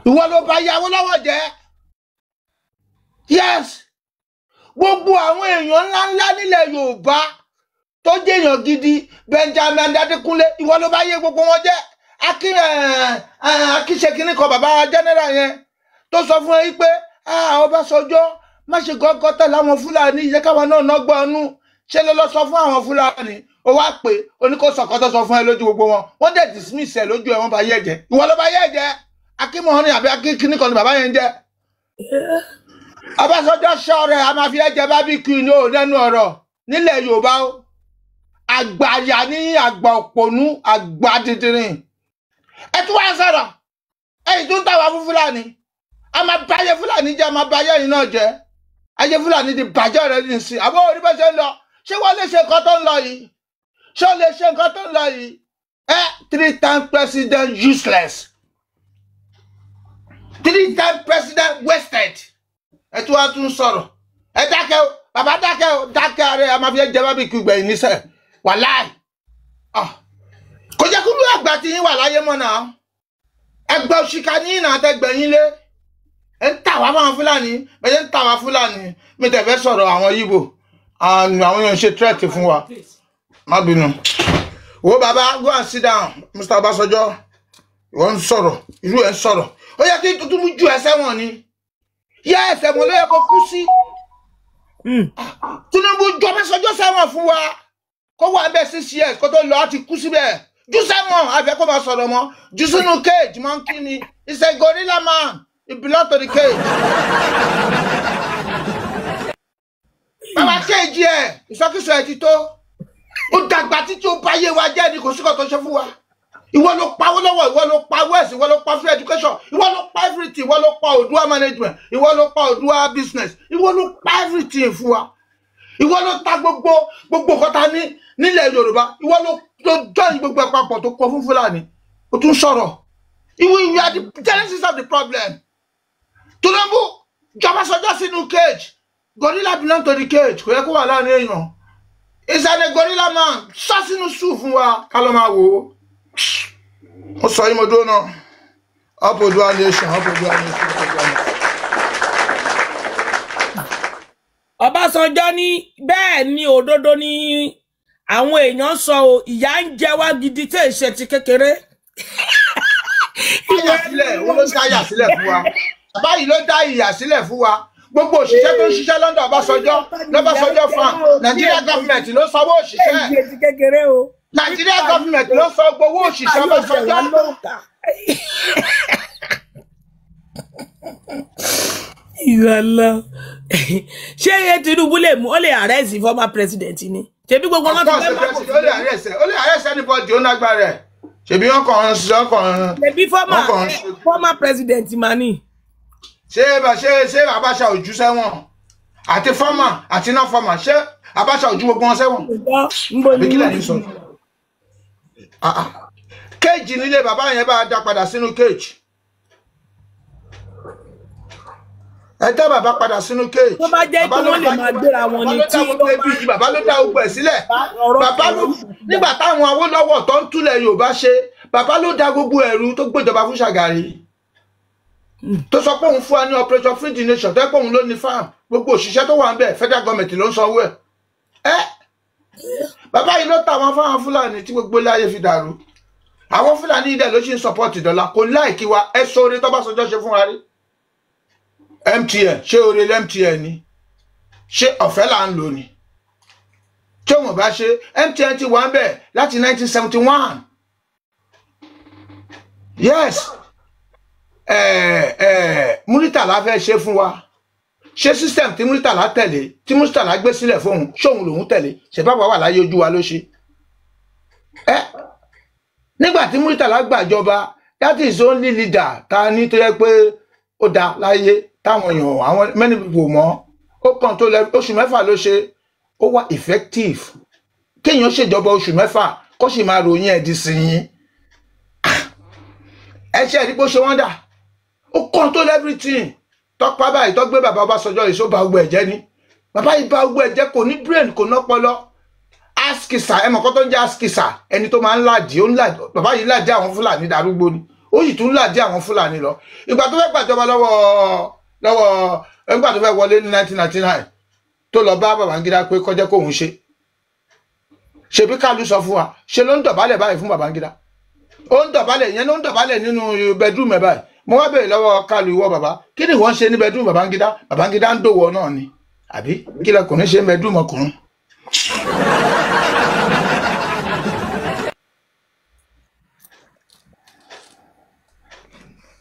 ìwọ ló bà ìyàwó lọ́wọ́ jẹ́. Yes, gbogbo àwọn èèyàn ńláńlá nílẹ̀ Yorùbá tó jẹ́ èèyàn gidi, Benjamin Adékúnlé, ìwọ ló bá yé gbogbo wọn jẹ́. Akíṣe kínní kan bàbá general yẹn tó sọ fún ẹ pé Ọbásanjọ́ má ṣe gọ́gọ́ tẹ̀lé àwọn Fúlàní, ìyẹn káwọn náà nọ́gbọ́n ọnú. Ṣé ló lọ sọ fún àwọn Fúlàní? Ó wá pé oníkó sọ̀kọ́tọ̀ sọ fún ẹ lójú gbogbo wọn. Wọ́n dẹ̀ dismiss ẹ lójú ẹ, wọ́n bá yẹ jẹ́. Ìwọ ló bá yẹ jẹ́. Akínmọ̀ọ́nì àbí akínkínní kan ni bàbá yẹn jẹ́. Ọbásanjọ́ ṣọ́ọ̀rẹ́ a máa fi ẹ̀jẹ̀ bábíkì ní ò lẹ́nu ọ̀rọ̀ nílẹ̀ Yorùbá o. Àgbàyà ní àgbà òpònú, àgbà dídìrín. Ẹ tún wá sọ̀rọ̀. Ẹ̀yin tún tàwa fún Fúlàní. A máa báyé Fúlàní jẹ́, a máa báyé yìí náà jẹ́. Ayé Fúlàní ti bàjẹ́ rẹ̀ ní sí. Àbọ̀ orí bá ṣe ń lọ. Ṣé wọ́n lè ṣe nǹkan tó ń lọ yìí? Ṣé ó lè ṣe nǹkan tó ń lọ yìí? 3-time president useless. 3-time president wasted. Ẹ tún wá tún sọ̀rọ̀. Ẹ dákẹ́ o, bàbá dákẹ́ o, dákẹ́ ààrẹ, a máa fi ẹ̀jẹ̀ bábíkì gbẹ̀yìn níṣẹ́. Wàláì. Kò jẹ́ kúrú àgbà tí yín wà láyé mọ́ náà. Ẹgbẹ́ òṣìkà ní ìnà àtẹgbẹ̀yìn lé. Ẹ ń tà wá fáwọn Fúlàní, bẹ́ẹ̀ ń tà wá Fúlàní. Mi tẹ̀ fẹ́ sọ̀rọ̀ àwọn Yíbò. Àwọn èèyàn ṣe threat fún wa. Má bínú. Wo bàbá, go and sit down, Mr. Ọbásanjọ́. Ìwọ ń sọ̀rọ̀, irú ẹ̀ ń sọ̀rọ̀. Ó yẹ kí tuntun mú ju ẹsẹ̀ wọn ni. Yẹ ẹsẹ̀ wọn ló yẹ kó kú sí. Tinubu ju Ọbásanjọ́ sẹ́wọ̀n fún wa. Kó wà bẹ́ẹ̀ 6 years kó tó lọ á ti kú síbẹ̀. Jù sẹ́wọ̀n, àfẹ́ kó máa sọ̀rọ̀ mọ́. Jù sínú cage, mọ́ kí ni. He's a gorilla man. He belongs to the cage. Bàbá cage ẹ̀, ìsọkísọ ẹ̀ ti tó. Ó dàgbà títí ó bá yé wa jẹ́ ni kò sí kan tó ṣe fún wa. Ìwọ ló pawó lọ́wọ́, ìwọ ló pa west, ìwọ ló pa free education, ìwọ ló pa everything, ìwọ ló pa Oòduà management, ìwọ ló pa Oòduà business, ìwọ ló pa everything fún wa. Ìwọ ló ta gbogbo kọta nílẹ̀ Yorùbá, ìwọ ló join gbogbo àpapọ̀ tó kọ fún Fúlàní. Ó tún sọ̀rọ̀. You are the genesis of the problem. Tinubu jọba sọjọ́ sínú cage. Gorilla belong to the cage. Kò yẹ kó wà láàrin èèyàn. Is a gorilla man. Sọ sínú sùn fún wa. Ká ló máa wò ó. Ó sọ yìí mo dúró náà. Up Oòduà nation, up Oòduà nation, up Oòduà nation. Ọbásanjọ́ ní bẹ́ẹ̀ ni òdodo ni àwọn èèyàn sọ o, ìyà ń jẹ wá gidi tí èṣe ti kékeré. Ìyà sílẹ̀, wọ́n ló dá ìyà sílẹ̀ fún wa. Bàbá yìí ló dá ìyà sílẹ̀ fún wa. Gbogbo òṣìṣẹ́ tó ń ṣiṣẹ́ London Ọbásanjọ́ fan. Nigeria government ló sanwó òṣìṣẹ́. Nigeria government ló san gbowó òṣìṣẹ́ Ọbásanjọ́. Ìrọ̀lọ́. Ṣé Tinubu lè mú ó lè arrest former president ni? Ṣebí gbogbo wọn ti fẹ́ máa kó. Ó lè arrest anybody ó lágbára ẹ̀. Ṣebí wọn kàn ń. Ṣebí former president mà ní. Ṣé Abacha ojú sẹ́wọ̀n? Àti former àti non former. Ṣé Abacha ojú gbogbo wọn sẹ́wọ̀n? Àbí kílẹ̀ ní sọ? Cage nílé bàbá yẹn bá dá padà sínú cage. Ẹ dá bàbá padà sínú cage. Tó bá jẹ́ kí wọ́n lè máa gbéra wọn ní tí bàbá ló dá ogbẹ̀ sílẹ̀. Bàbá ló nígbà táwọn Awólọ́wọ̀ tó ń túlẹ̀ Yorùbá ṣe, bàbá ló dá gbogbo ẹ̀rú tó gbéjọba fún Ṣàgàrí. Tó sọ pé òun fún wa ní Operation Free the Nation, tó yẹ pé òun ló ní farm. Gbogbo òṣìṣẹ́ tó wà ń bẹ̀, federal government ló ń sanwó ẹ̀. Bàbá yìí ló ta àwọn fáwọn Fúlàní tí gbogbo ilé ayé fi dàrú. Àwọn Fúlàní ilẹ̀ ló ṣe ń support dọ́là, kò láìkí wa, ẹ sọ oore tó bá sọjọ́ ṣe fún wa rí. MTN, ṣé oore MTN ni? Ṣé ọ̀fẹ́ là ń lò ní? Tí wọ́n bá ṣe, MTN ti wà ń bẹ̀ láti 1971. Yes. Muritàlá fẹ́ ṣe fún wa. Ṣé system tí Muritàlá tẹ̀lé, tí Muritàlá gbé sílẹ̀ fóun, ṣóun lòun tẹ̀lé, ṣe bá wà láyé ojú wa ló ṣe. Nígbà tí Muritàlá gbàjọba, that is only leader ta ní tó yẹ pé ó dá láyé táwọn èèyàn àwọn many people mọ̀. Ó kàn tó oṣù mẹ́fà ló ṣe, ó wà effective. Kéèyàn ṣèjọba oṣù mẹ́fà kó sì máa ròyìn ẹ̀dì sí yín. Ẹ ṣe ẹ̀rí pé ó ṣe wọ́n dà. Ó control everything. Tọ́pá báyìí tó gbé bàbá Ọbásanjọ́ yìí só ba gbogbo ẹ̀jẹ̀ ni. Bàbá yìí ba gbogbo ẹ̀jẹ̀, kò ní brain, kò nọ́pọlọ. Askisa, ẹ mọ̀ kó tó ń jẹ́ askisa, ẹni tó máa ń làdí, ó ń làdí. Bàbá yìí làdí àwọn Fúlàní darúgbó ni. ó sì tún làdí àwọn Fúlàní lọ ìgbà tó fẹ́ gbàjọba lọ́wọ́ ẹgbà tó fẹ́ wọlé ní 1999 tó lọ bá Babangida pé kó jẹ́ kóun ṣebí Kálù sọ fún wa ṣe ló ń dọ̀bálẹ̀ báyìí fún Babangida ó ń dọ̀bálẹ̀ ìyẹn ló ń dọ̀bálẹ̀ nínú bedroom ẹ̀ báyìí mo wá bèèrè lọ́wọ́ Kálù ìwọ bàbá kí ni wọ́n ṣe ní bedroom Babangida ń dòwò náà ni àbí kí lọkùnrin ṣe bedroom ọkùnrin.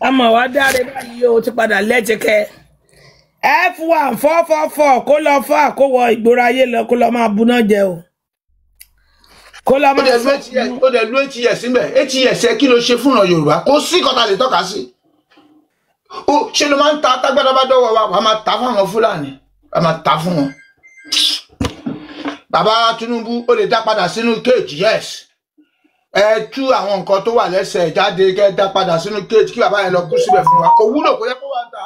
àmọ́ wá dáre báyìí o ti padà lẹ́jẹ̀kẹ́ F1 444 kó lọ fà kó wọ ìgboro ayé lọ kó lọ máa buná jẹ o kó lọ máa ó dẹ̀ ló 8 years síbẹ̀ 8 years ẹ kí ló ṣe fún ọ̀nà Yorùbá kó sí kọ́ta lè tọ́ka sí ó ṣe ló máa ń ta tágbádá bá dọ́wọ́ wa wàá máa ta fún àwọn Fúlàní wàá máa ta fún wọn. Bàbá Tinubu ó lè dá padà sínú cage yes ẹ tú àwọn nǹkan tó wà lẹ́sẹ̀ jáde kẹ́ dá padà sínú cage kí bàbá yẹn lọ kú síbẹ̀ fún wa kò wúlò kó yẹ kó wá ń ta.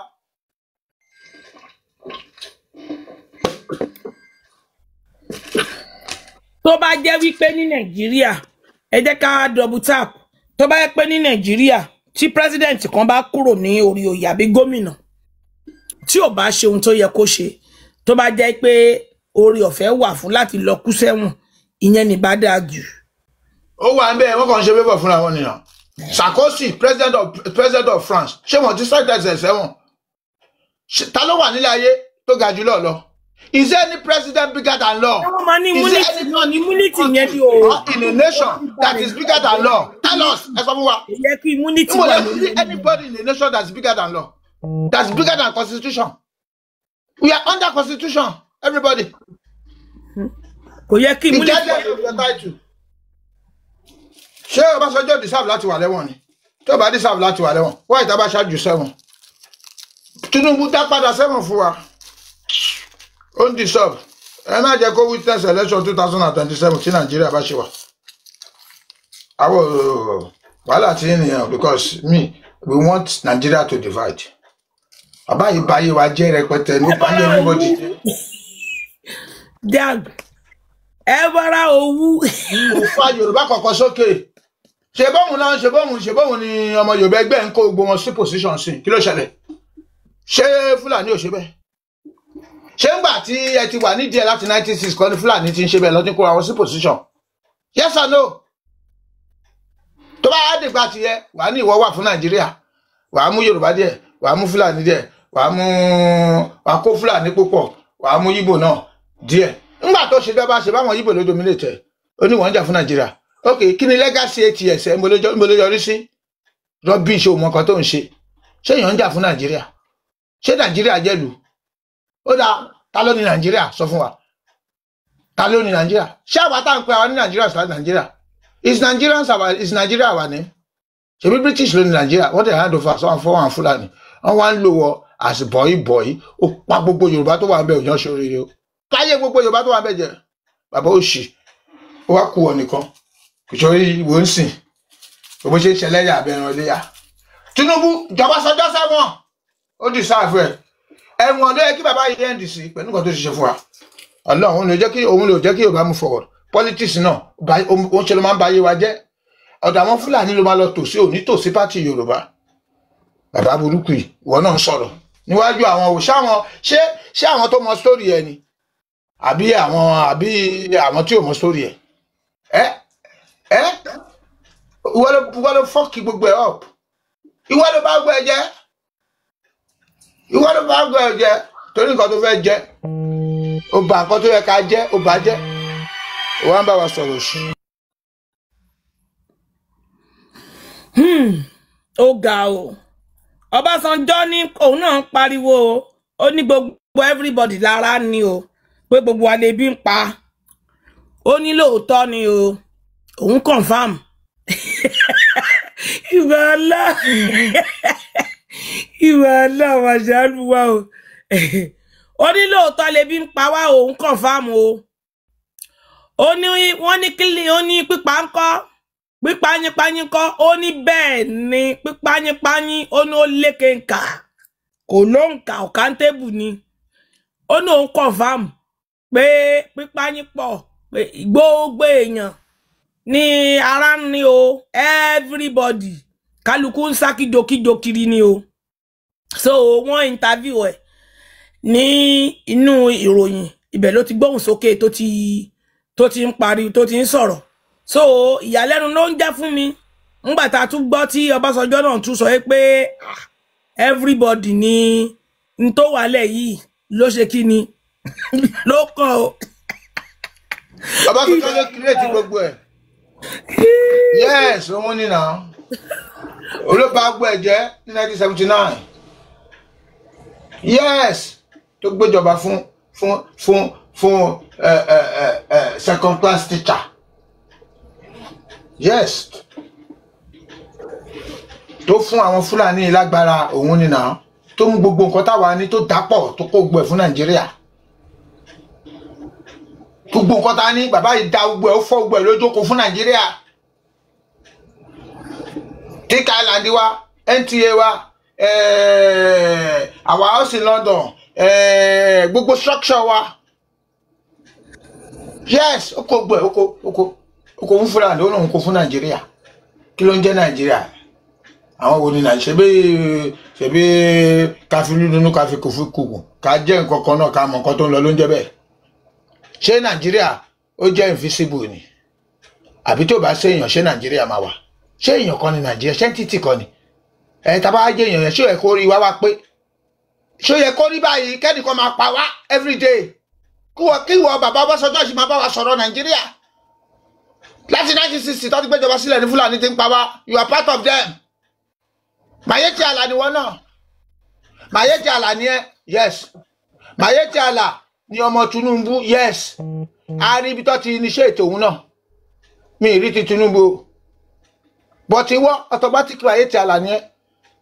tó bá jẹ́ wípé ní Nàìjíríà ẹ jẹ́ ká double tap tó bá jẹ́ pé ní Nàìjíríà tí president kan bá kúrò ní orí oyè àbí gómìnà tí ò bá ṣe ohun tó yẹ kó ṣe tó bá jẹ́ pé orí ọ̀fẹ́ wà fún láti lọ kú sẹ́wọ̀n ìyẹn ní bá dáa jù. Ó wà ń bẹ́ẹ̀ wọ́n kàn ń ṣe favour fúnra wọn nìyàn. Sarkozy president of France ṣé wọ́n ti sẹ́tẹ̀sẹ̀ sẹ́wọ̀n ta ló wà nílé ayé tó ga jù lọ. Is there any president bigger than law? Is there any immunity in a nation that is bigger than law? Tell us. Anybody in a nation that's bigger than law? That's bigger than constitution? We are under constitution, everybody. Ṣé Ọbásanjọ́ deserve láti wà lẹ́wọ̀n ni? Tó bá deserve láti wà lẹ́wọ̀n, wọ́n ìta bá ṣáájú sẹ́wọ̀n. Tinubu dá padà sẹ́wọ̀n fún wa. Ó ń deserve. Ẹ má jẹ́ kó witness election 2027 tí Nàìjíríà bá ṣe wà. Àwọn wàhálà tí nìyẹn because we want Nigeria to divide. Bàbá yìí báyé wa jẹ́ rẹpẹtẹ nípa everybody. Dag, ẹ bára owú. Mo fa Yorùbá kọ̀ọ̀kan sókè. Ṣé bóun ni ọmọ Yorùbá ẹgbẹ́ ń kó gbogbo wọn sí position sí? Kí ló ṣẹlẹ̀? Ṣé Fúlàní ò ṣe bẹ́ẹ̀? Ṣé ńgbà tí ẹ ti wà nídìí ẹ láti 96 kọ́ ni Fúlàní ti ń ṣe bẹ́ẹ̀ lọ́dún kó àwọn sí position? Yes or no? Tó bá yá dìgbà tí ẹ wà ní ìwọ wà fún Nàìjíríà, wàá mú Yorùbá díẹ̀, wàá mú Fúlàní díẹ̀, wàá kó Fúlàní púpọ̀, wàá mú Yíbò náà díẹ̀. Ńgbà tó ṣe bẹ́ẹ̀ bá ṣe báwọn Yíbò ló dominate ẹ̀, ó ní wọ́n ń jà fún Nàìjíríà. Ok, kí ni legacy ATS ẹ̀ mo ló yọrí sí? Rubbish o mọ nǹkan tó ń ṣe. Ṣé èèyàn ń jà fún Nàìjíríà? Ṣé Nàìjíríà jẹ́ ìlú? Ó dáa, ta ló ní Nàìjíríà? Sọ fún wa. Ta ló ní Nàìjíríà? Ṣé àwa tá à ń pe àwa ní Nàìjíríà sí Nàìjíríà? Is Nigeria our name? Ṣebí British ló ní Nàìjíríà? Wọ́n tẹ̀ hand over sọ́wọ́n fọ́wọ́n Fúlàní. Wọ́n wá ń lò wọ as boy. Ó pa gbogbo Yorùbá tó wà ń bẹ̀ òyàn ṣoríire o. Káyé gbogbo Yorùbá tó wà ń bẹ̀ jẹ. Bàbá òṣì. Ó wá kú ọ nìkan. Ìṣòrí ìwò ń sìn. Gbogbo ṣe ń ṣẹlẹ̀ yà abẹ́rẹ́ léyà. Tinubu ìjọba sọjọ́ sẹ́wọ̀n. Ó dì sáàfù ẹ̀. Ẹ̀wọ̀n ló yẹ kí bàbá yìí end sí pẹ̀lú nǹkan tó ṣiṣẹ́ fún wa. Ọlọ́run òun lè jẹ́ kí Yorùbá move forward. Politics náà ó ṣe ló máa ń ba ayé wa jẹ́. Ọ̀dọ̀ àwọn Fúlàní ló máa lọ tòsí òní tòsí pátì Yorùbá. Bàbá burúkú yìí ìwọ náà ń sọ̀rọ̀ níwájú àwọn ṣé àwọn tó mọ sórí ẹ ni àbí àwọn tí ò mọ sórí ẹ. Ìwọ ló fọ́ọ̀kì gbogbo ẹ̀ up. Ìwọ ló bá gbọ́ ẹ jẹ́ torí nǹkan tó fẹ́ jẹ́ ó bà nǹkan tó yẹ ká jẹ́ ó bà jẹ́ ó wá ń bá wa sọ̀rọ̀ sí. Ó ga o. Ọbásanjọ́ ní òun náà pariwo ó ní gbogbo everybody lára ni o pé gbogbo wa lè bí ń pa ó ní lóòótọ́ ni o òun confam ìwàlá wàṣálùwà o ó ní lóòótọ́ lè bí ń pa wá òun confam o ó ní wọ́n ní kílì ó ní pípa ń kọ́ pípáyínpáyín kọ́ ó ní bẹ́ẹ̀ ni pípáyínpáyín ó ní ó lékè nkà kò ló ń kà ọ̀kántébù ni ó ní òun confam pé pípáyín pọ̀ pé gbogbo èèyàn ní ara ní o everybody kálukú ń sá kíjokíjo kiri ni o. So wọ́n interview ẹ̀ ní inú ìròyìn, ibẹ̀ ló ti gbóhùn sókè tó ti ń parí, tó ti ń sọ̀rọ̀. So ìyàlẹ́nu ló ń jẹ́ fún mi ńgbà tá a tún gbọ́ tí Ọbásanjọ́ náà tún sọ pé everybody ni n tó wà lẹ̀ yìí ló ṣe kí ni ló kàn o. Ọbásanjọ́ ló create gbogbo ẹ̀. Yes, òun ni náà. Olóba gbọ́ ẹ̀jẹ̀ ní 1979. Yes, tó gbéjọba fún second class teacher. Yes. Tó fún àwọn Fúlàní lágbára òun ni náà. Tó mú gbogbo nǹkan táwa ní tó dápọ̀ tó kó gbogbo ẹ̀ fún Nàìjíríà. Gbogbo nǹkan tá ní bàbá yìí dá gbogbo ẹ̀ ó fọ́ gbogbo ẹ̀ lójókòó fún Nàìjíríà. Thick Island wa, NTA wa, our house in London, gbogbo structure wa. Yes, oko gbogbo ẹ̀ oko fún Fúlàní ó lóun kó fún Nàìjíríà. Kí ló ń jẹ́ Nàìjíríà? Àwọn wo ni Nàìjíríà ṣebí káfí lúdúnú káfí kò fi kùkù ká jẹ́ nǹkan kan náà ká mọ̀ nǹkan tó ń lọ ló ń jẹ́ bẹ́ẹ̀. Ṣé Nàìjíríà ó jẹ́ invisible ni? Àbí tó bá ṣe èèyàn ṣé Nàìjíríà máa wà? Ṣé èèyàn kan ni Nàìjíríà? Ṣé títì kan ni? Tá bá jẹ́ èèyàn yẹn ṣé ó yẹ kó rí wá pé? Ṣé ó yẹ kó rí báyìí kẹ́nìkan máa pa wá every day? Kí wọ bàbá Ọbásanjọ́ ṣì máa bá wa sọ̀rọ̀ Nàìjíríà? Láti 1960 tó ti gbéjọba sílẹ̀ ní Fúlàní ti ń pa wá. You are part of them. Mayetti Allah ni wọ́n náà. Mayetti Allah ni ẹ́. Yes. Mayetti Allah ni ọmọ Tinubu. Yes. A rí ibi tó ti initiate òun náà. Mi rí ti Tinubu. But ìwọ automatic Mayetti Allah ni ẹ́.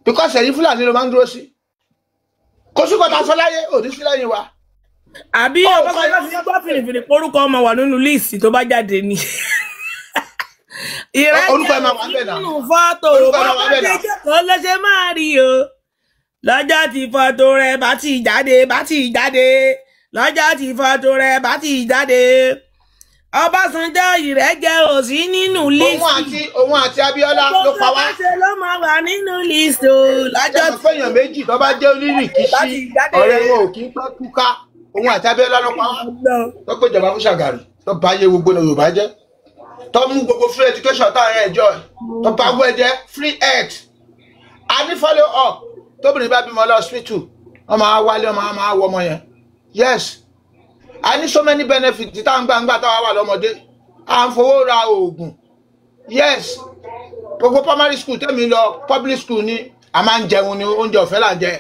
Because ẹ̀yin Fúlàní ló máa ń dúró sí. Kò sí kọ́ta sọ láyé òdí sí lẹ́yìn wa. Àbí Ọbásanjọ́ fi gbọ́ fìrìfìrì porúkọ ọmọ wà nínú líìsì tó bá jáde ni. Orúkọ ẹ̀ máa wà bẹ́ẹ̀ náà. Nínú fọ́tò bàbá kékeré kan ló ṣe máa rí o. Lọ́jọ́ tí fọ́tò rẹ̀ bá ti jáde. Lọ́jọ́ tí fọ́tò rẹ̀ bá ti jáde. Ọbásanjọ́ ìrẹ́jẹ ò sí nínú líìsì. Òun àti Abíọ́lá ló pa wá. Ṣé ló máa wà nínú líìsì o? Lọ́jọ́ tí fẹ́yàn méjì tó bá jẹ́ onírìkíṣí ọ̀rẹ́ wọn ò kí ń pẹ́ túká. Òun àti Abíọ́lá ló pa wá. Tó pé ìjọba fún Ṣàgàrí tó bá yé gbogbo Yorùbá jẹ́. Tó mú gbogbo free education táwọn ẹ̀jọ́ tó bá gbọ́ ẹ̀jẹ̀ free health. A ní follow up tóbìnrin bá bímọ lọ hospital wọ́n máa wálé wọ́n máa wọ ọmọ yẹn. Yes. A ní so many benefits táwọn gbangba táwọn wà lọ́mọdé. À ń fowó ra oògùn. Yes. Gbogbo primary school tẹ́mi lọ public school ni a máa ń jẹun ni oúnjẹ ọ̀fẹ́ là ń jẹ.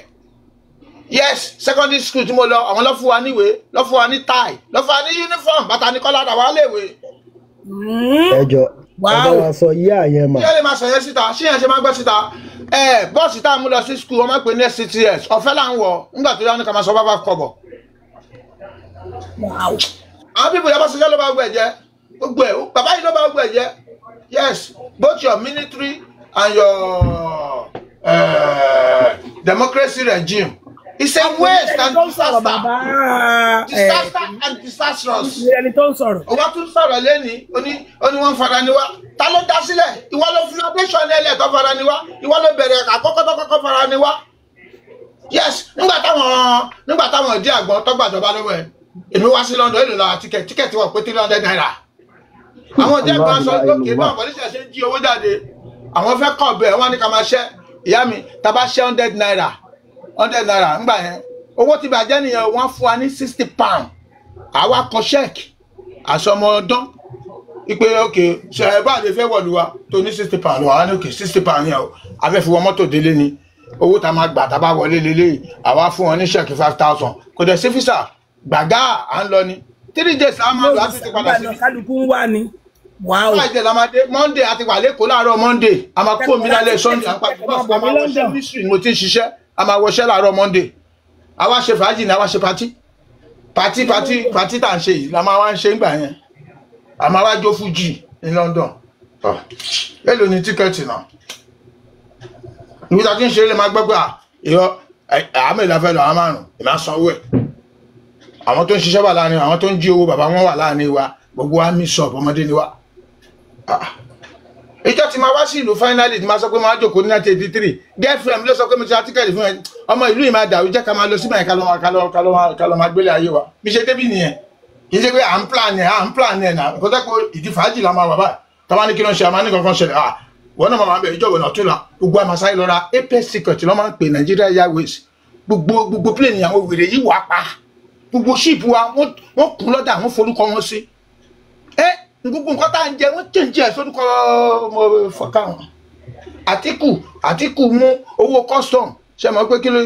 Yes. Secondary school tí mo lọ àwọn ló fún wa níwèé ló fún wa ní tie ló fún wa ní uniform bàtà ní kọ́lá àtàwọn léèwé. Ẹjọ́ wa sọ yí àyẹn mà. Ṣé lè máa sọ yẹn síta? Ṣé yẹn ṣe máa gbọ́ síta? Bọ́ọ̀sì tá a mú lọ sí school wọ́n máa pè ní SCTS ọ̀fẹ́ là ń wọ̀ nígbà tó yá ní ká máa sọ bá kọ̀bọ̀. Àwọn pípọ̀ yẹn bá ṣiṣẹ́ ló bá gbọ́ ẹ̀jẹ̀ gbogbo ẹ̀ bàbá yìí ló bá gbọ́ ẹ̀jẹ̀. Yes, both your military and your democracy regime. It's a waste and disaster and disastrous. Ọba tún sọ̀rọ̀ lẹ́ni oní wọ́n fara ni wá. Ta ló dá sílẹ̀? Ìwọ ló fi foundation ẹlẹ́ tó fara ni wá. Ìwọ ló bẹ̀rẹ̀ àkọ́kọ́ tó kọ́kọ́ fara ni wá. Yes, nígbà táwọn ìdí àgbọn tó gbàjọba lọ́wọ́ ẹ̀. Èmi wá sí London èlò la tíkẹ̀tì wọ̀ pé 300 naira. Àwọn ìdí àgbọn aṣọ lókè náà pọ̀lísì ṣe ń jí owó jáde. Àwọn fẹ́ kọ̀ bẹ́ẹ̀ wọ́n ní ká máa ṣẹ́. Ìyá mi, tá bá ṣẹ́ 100 naira. 100 naira ńgbà yẹn owó tí bàjẹ́ nìyẹn wọ́n fún wa ní 60 pound àwa kọ ṣẹ́ẹ̀kì àsọmọ ọdún ipe òkè ṣe ẹ bá lè fẹ́ wọ̀lú wa tó ní 60 pound wà ní òkè 60 pound yẹn o afẹ́fi wọ mọ́tò délé ni owó tá máa gbà tá bá wọlé lélẹ̀ àwa fún wọn ní ṣẹ́ẹ̀kì 5,000 kò dẹ̀ sí físà gbàgá à ń lọ ni 3 days a máa lọ àti ti padà sí. Kálukú wà ní. Wow. Friday la máa dé Monday àti wà lẹ́kọ̀ọ́ láàárọ̀ Monday a máa kó mi lálẹ́ Sunday àpapọ̀ mo ti ń ṣiṣẹ́ a máa wọṣẹ́ láàárọ̀ Monday a wá ṣe fàájì ní a wá ṣe pàtí tá ń ṣe yìí la máa wá ń ṣe ńgbà yẹn a máa wá jó fújì ní London èlò ní tíkẹ́ẹ̀tì náà níbi tá a ti ń ṣe lè máa gbọ́gbà ìyọ àmì ìlàfẹ́ lọ àwọn márùn ìmá sanwó ẹ̀ àwọn tó ń ṣiṣẹ́ wà láàrin àwọn tó ń jí owó bàbá wọn wà láàrin wa gbogbo wa mí sọ̀pọ̀ ọmọdé ni wa ìjọ tí máa wá sí ìlú finally tí máa sọ pé máa jókòó ní 1983 girlfriend ló sọ pé mo ti ra tíkẹ́ẹ̀tì fún ẹ ọmọ ìlú yìí máa dàrú jẹ́ ká máa lọ síbẹ̀ ká lọ máa gbélé ayé wa bí ṣe débì nìyẹn kì í ṣe pé à ń plan ẹ̀ náà kó tẹ́ pé ìdí fàájì la máa wà báyìí táwa ní kí ló ń ṣe àmà ní kankan ṣẹlẹ̀ wọ́n náà máa bẹ̀ ìjọba náà tún la gbogbo àmàsáyé lọ́ra Apex Secret lọ́ máa ń pè Nigeria Airways gbogbo plane àwọn wèrè yìí wà pa gbogbo ship wa wọ́n kún lọ́dà wọ́n forúkọ wọn sí gbogbo nǹkan tá à ń jẹ wọ́n change ẹ̀ sórúkọ fọ́ká wọn Àtíkù mú owó custom ṣe mọ̀ pé kí ló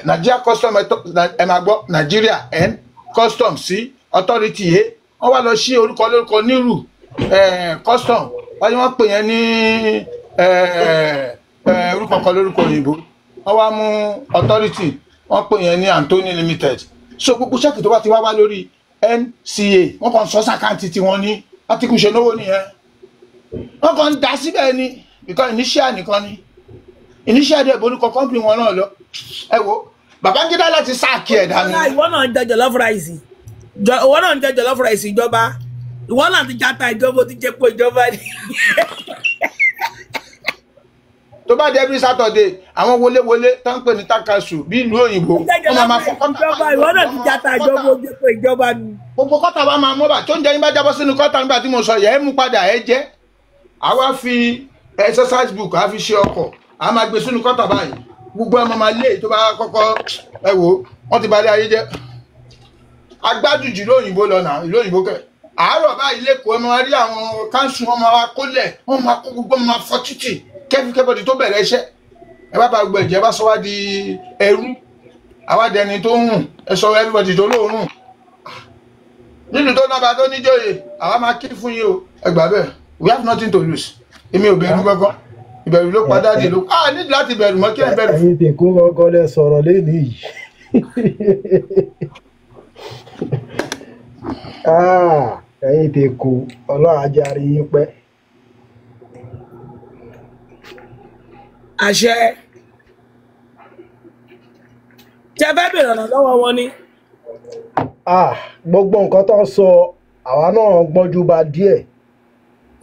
Nigeria custom ẹ máa gbọ́ Nigeria custom sí authority yẹ wọ́n wá lọ sí orúkọ nírù custom wáyé wọ́n pè yẹn ní orúkọ kan lórúkọ òyìnbó wọ́n wá mú authority wọ́n pè yẹn ní Anthony Limited so gbogbo ṣẹ́kì tó bá ti wá lórí NCA wọ́n kàn sọ sàkáǹtì tí wọ́n ní Àtíkù ṣe lówó nìyẹn wọ́n kàn ń dá síbẹ̀ ni because initial nìkan ni initial dẹ̀ borúkọ company wọn náà lọ ẹ wo Babangida láti sáàkì ẹ̀ dání. ìwọ náà ń jẹ jollof rice ìjọba ìwọ náà ti jata ìjọba ó ti jẹ pé ìjọba ni. tó bá dé every Saturday àwọn wọléwọlé tó ń pè ní takasu bí ìlú òyìnbó wọ́n máa fọ́ kọ́tà ìwọ náà ti jata ìjọba ó jẹ pé ìjọba ni. gbogbo kọ́tà wa máa mọ́ bà tó ń jẹ́ yín bá jábọ́ sínú kọ́tà nígbà tí mo sọ yẹ ẹ́ mú padà ẹ jẹ́ àwa fi exercise book a fi ṣe ọkọ̀ a máa gbé sínú kọ́tà báyìí gbogbo ẹ̀ máa lé tó bá kọ́kọ́ ẹ wò wọ́n ti balẹ̀ ayé jẹ́ agbájújì lóyìnbó lọ́nà ìlú òyìnbó kẹ̀ àárọ̀ báyìí lẹ́kọ̀ọ́ ẹ máa rí àwọn káńsù wọn máa kólẹ̀ wọ́n máa kó gbogbo máa fọ́ títì kẹ́fíkẹ́bọ̀dì tó bẹ̀rẹ̀ iṣẹ́ ẹ bá ba gbogbo ẹ̀jẹ̀ bá sọ wá di ẹrú àwádìí ẹni tó ń rùn ẹ sọ everybody tó lóòrùn nínú tó náà bá tó níjòyè àwa máa kí fún yín o ẹ gbà bẹ́ẹ̀ we have nothing to lose èmi ò bẹ̀rù gbọ́ngàn ìbẹ̀rù ló padà dé ló nídìí láti bẹ̀rù mọ́ kí ẹ bẹ̀rù. ẹ̀yin tèkó gbọ́ngàn lẹ sọ̀rọ̀ lẹ́nu yìí ẹ̀yin tèkó ọlọ́run ajáre yín pẹ́. àṣẹ tí a fẹ́ bèrè ọ̀nà lọ́wọ́ wọn ni. gbogbo nǹkan tó ń sọ àwa náà gbọ́njú bá díẹ̀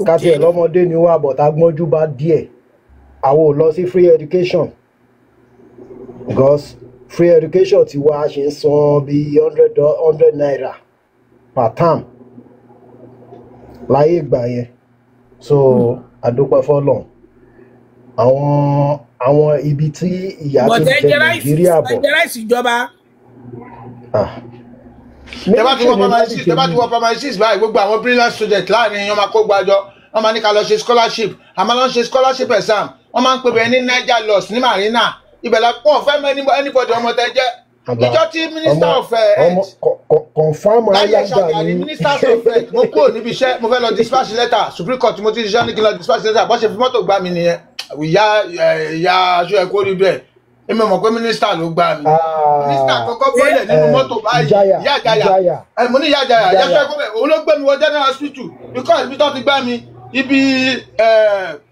káti ẹ̀ lọ́mọdé ni wà bọ̀tá gbọ́njú bá díẹ̀ àwọn ò lọ sí free education because free education ti wá ṣe ń san bí 100 naira per term láyé ìgbà yẹn so àdúpẹ́ fọ́lọ́run àwọn ibi tí ìyá ti jẹ Nàìjíríà bọ̀. Nàìjíríà ìjọba. tẹ́ bá ti wọ primary six báyìí gbogbo àwọn brilliant student láàrin yẹn máa kó gbàjọ wọ́n máa ní ká lọ ṣe scholarship àmọ́ lọ ṣe scholarship exam wọ́n máa ń pè bẹ́ẹ̀ ní Niger Loss ní Marina ibẹ̀ la pọ̀ fẹ́ mọ́ anybody ọmọ tẹ́ jẹ́ ìjọ tí minister of health confam ayága ní minister of health mo kúrò níbi iṣẹ́ mo fẹ́ lọ dispatch letter Supreme Court mo ti ṣiṣẹ́ ní kí n lọ dispatch letter bó ṣe fi mọ́tò gbá mi nìyẹn ìyá aṣọ ẹ̀kọ́ rí bẹ́ẹ̀ èmi mọ̀ pé mínísítà ló gbá mi mínísítà kọ́kọ́ bọ́lẹ̀ nínú mọ́tò báyìí ìyá àjàyà mo ní ìyá àjàyà ìyá aṣọ ẹ̀kọ́ bẹ́ẹ̀ òun ló gbé mi wọ general hospital because ibi tó ti gbá mi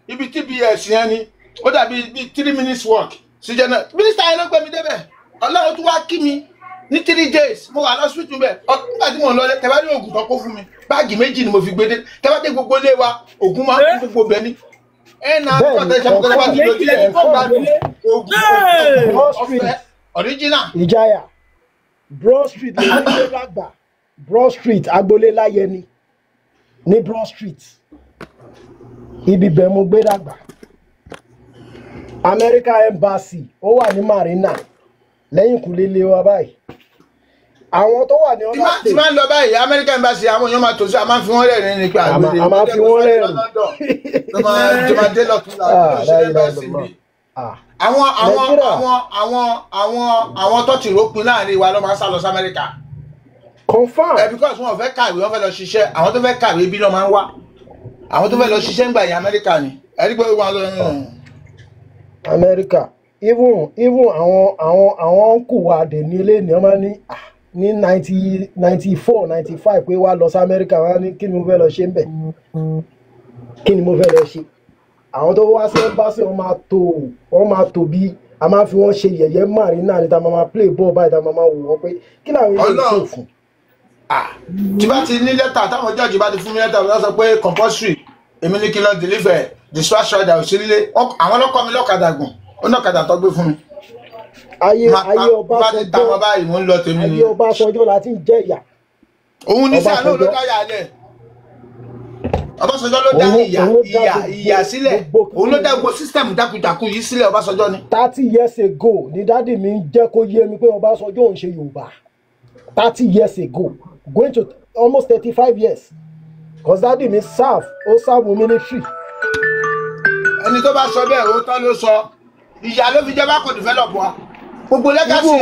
ibi TBS yẹn ni ó dàbí 3 minutes walk sí general mínísítà yẹn ló gbé mi débẹ̀ Ọlọ́run tún wá kí mi ní 3 days mo wà lọ́sítù bẹ́ẹ̀ nígbà tí mo ń lọ tẹ́wá ní oògùn tó kó fún mi báàgì méjì ni mo fi gbé dé tẹ́wá dé gbogbo ilé wa oògùn máa ń kú gbogbo bẹ́ẹ̀ ni Ìjayà Broad Street lè ní ilé lágbà Broad Street agboolé láyẹni ní Broad Street ibi bẹ́ẹ̀ mo gbé dàgbà America Embassy ó wà ní Marina lẹ́yìn kùlé lé wa báyìí àwọn tó wà ní ọ̀nà state tí máa ń lọ báyìí American Embassy àwọn èèyàn máa tòṣì a máa fi wọ́n rẹ̀ ní pé àgbèrè a máa fi wọ́n rẹ̀ tó máa dé lọ́tún àwọn tó ti rópin láàrin wa ló máa ń sá lọ sí Amẹ́ríkà confam because wọn ò fẹ́ kàwé wọn fẹ́ lọ ṣiṣẹ́ àwọn tó fẹ́ kàwé bí lọ́ máa ń wá àwọn tó fẹ́ lọ ṣiṣẹ́ ńgbà yẹn Amẹ́ríkà ni ẹ̀rí pé wọn lọ Amẹ́ríkà even àwọn ń kù wá dé ní ilé ní ọmọ ní 94 95 pé wá lọ sí Amẹ́ríkà wá ní kí ni mo fẹ́ lọ ṣe ń bẹ̀ kí ni mo fẹ́ lọ ṣe àwọn tó wá sí ẹ́mbásì wọ́n máa tó bí a máa fi wọ́n ṣe yẹ̀yẹ́ Marina ní ta máa play ball báyìí ta máa wò wọ́n pé kí làwọn ilé ìṣe fún. tí bá ti ní lẹ́tà táwọn jọ́ọ̀jì bá ti fún mi lẹ́tà wọ́n sọ pé compulsory èmi ní kí lọ deliver dispatch order òṣèlélé àwọn ọlọ́kọ̀ mi lọ́kadà gùn ó ní ọ̀kadà tó gbé fún mi. ayé bá ti ta wọn báyìí mò ń lọ tèmi ni. ayé Ọbásanjọ́ láti ń jẹ ìyà. òun ní sáà ló dá yà lẹ̀. Ọbásanjọ́ ló dá ìyà sílẹ̀ òun ló dá gbogbo system dákúdákú yìí sílẹ̀ Ọbásanjọ́ ni. 30 years ago ni dáàdì mi ń jẹ́ kó yé mi pé Ọbásanjọ́ ń ṣe Yorùbá 30 years ago going to almost 35 years because dáàdì mi serve military. ẹni tó bá sọ bẹ́ẹ̀ òótọ́ ló sọ ìyá ló fi jẹ́ bá kò develop wa gbogbo legacy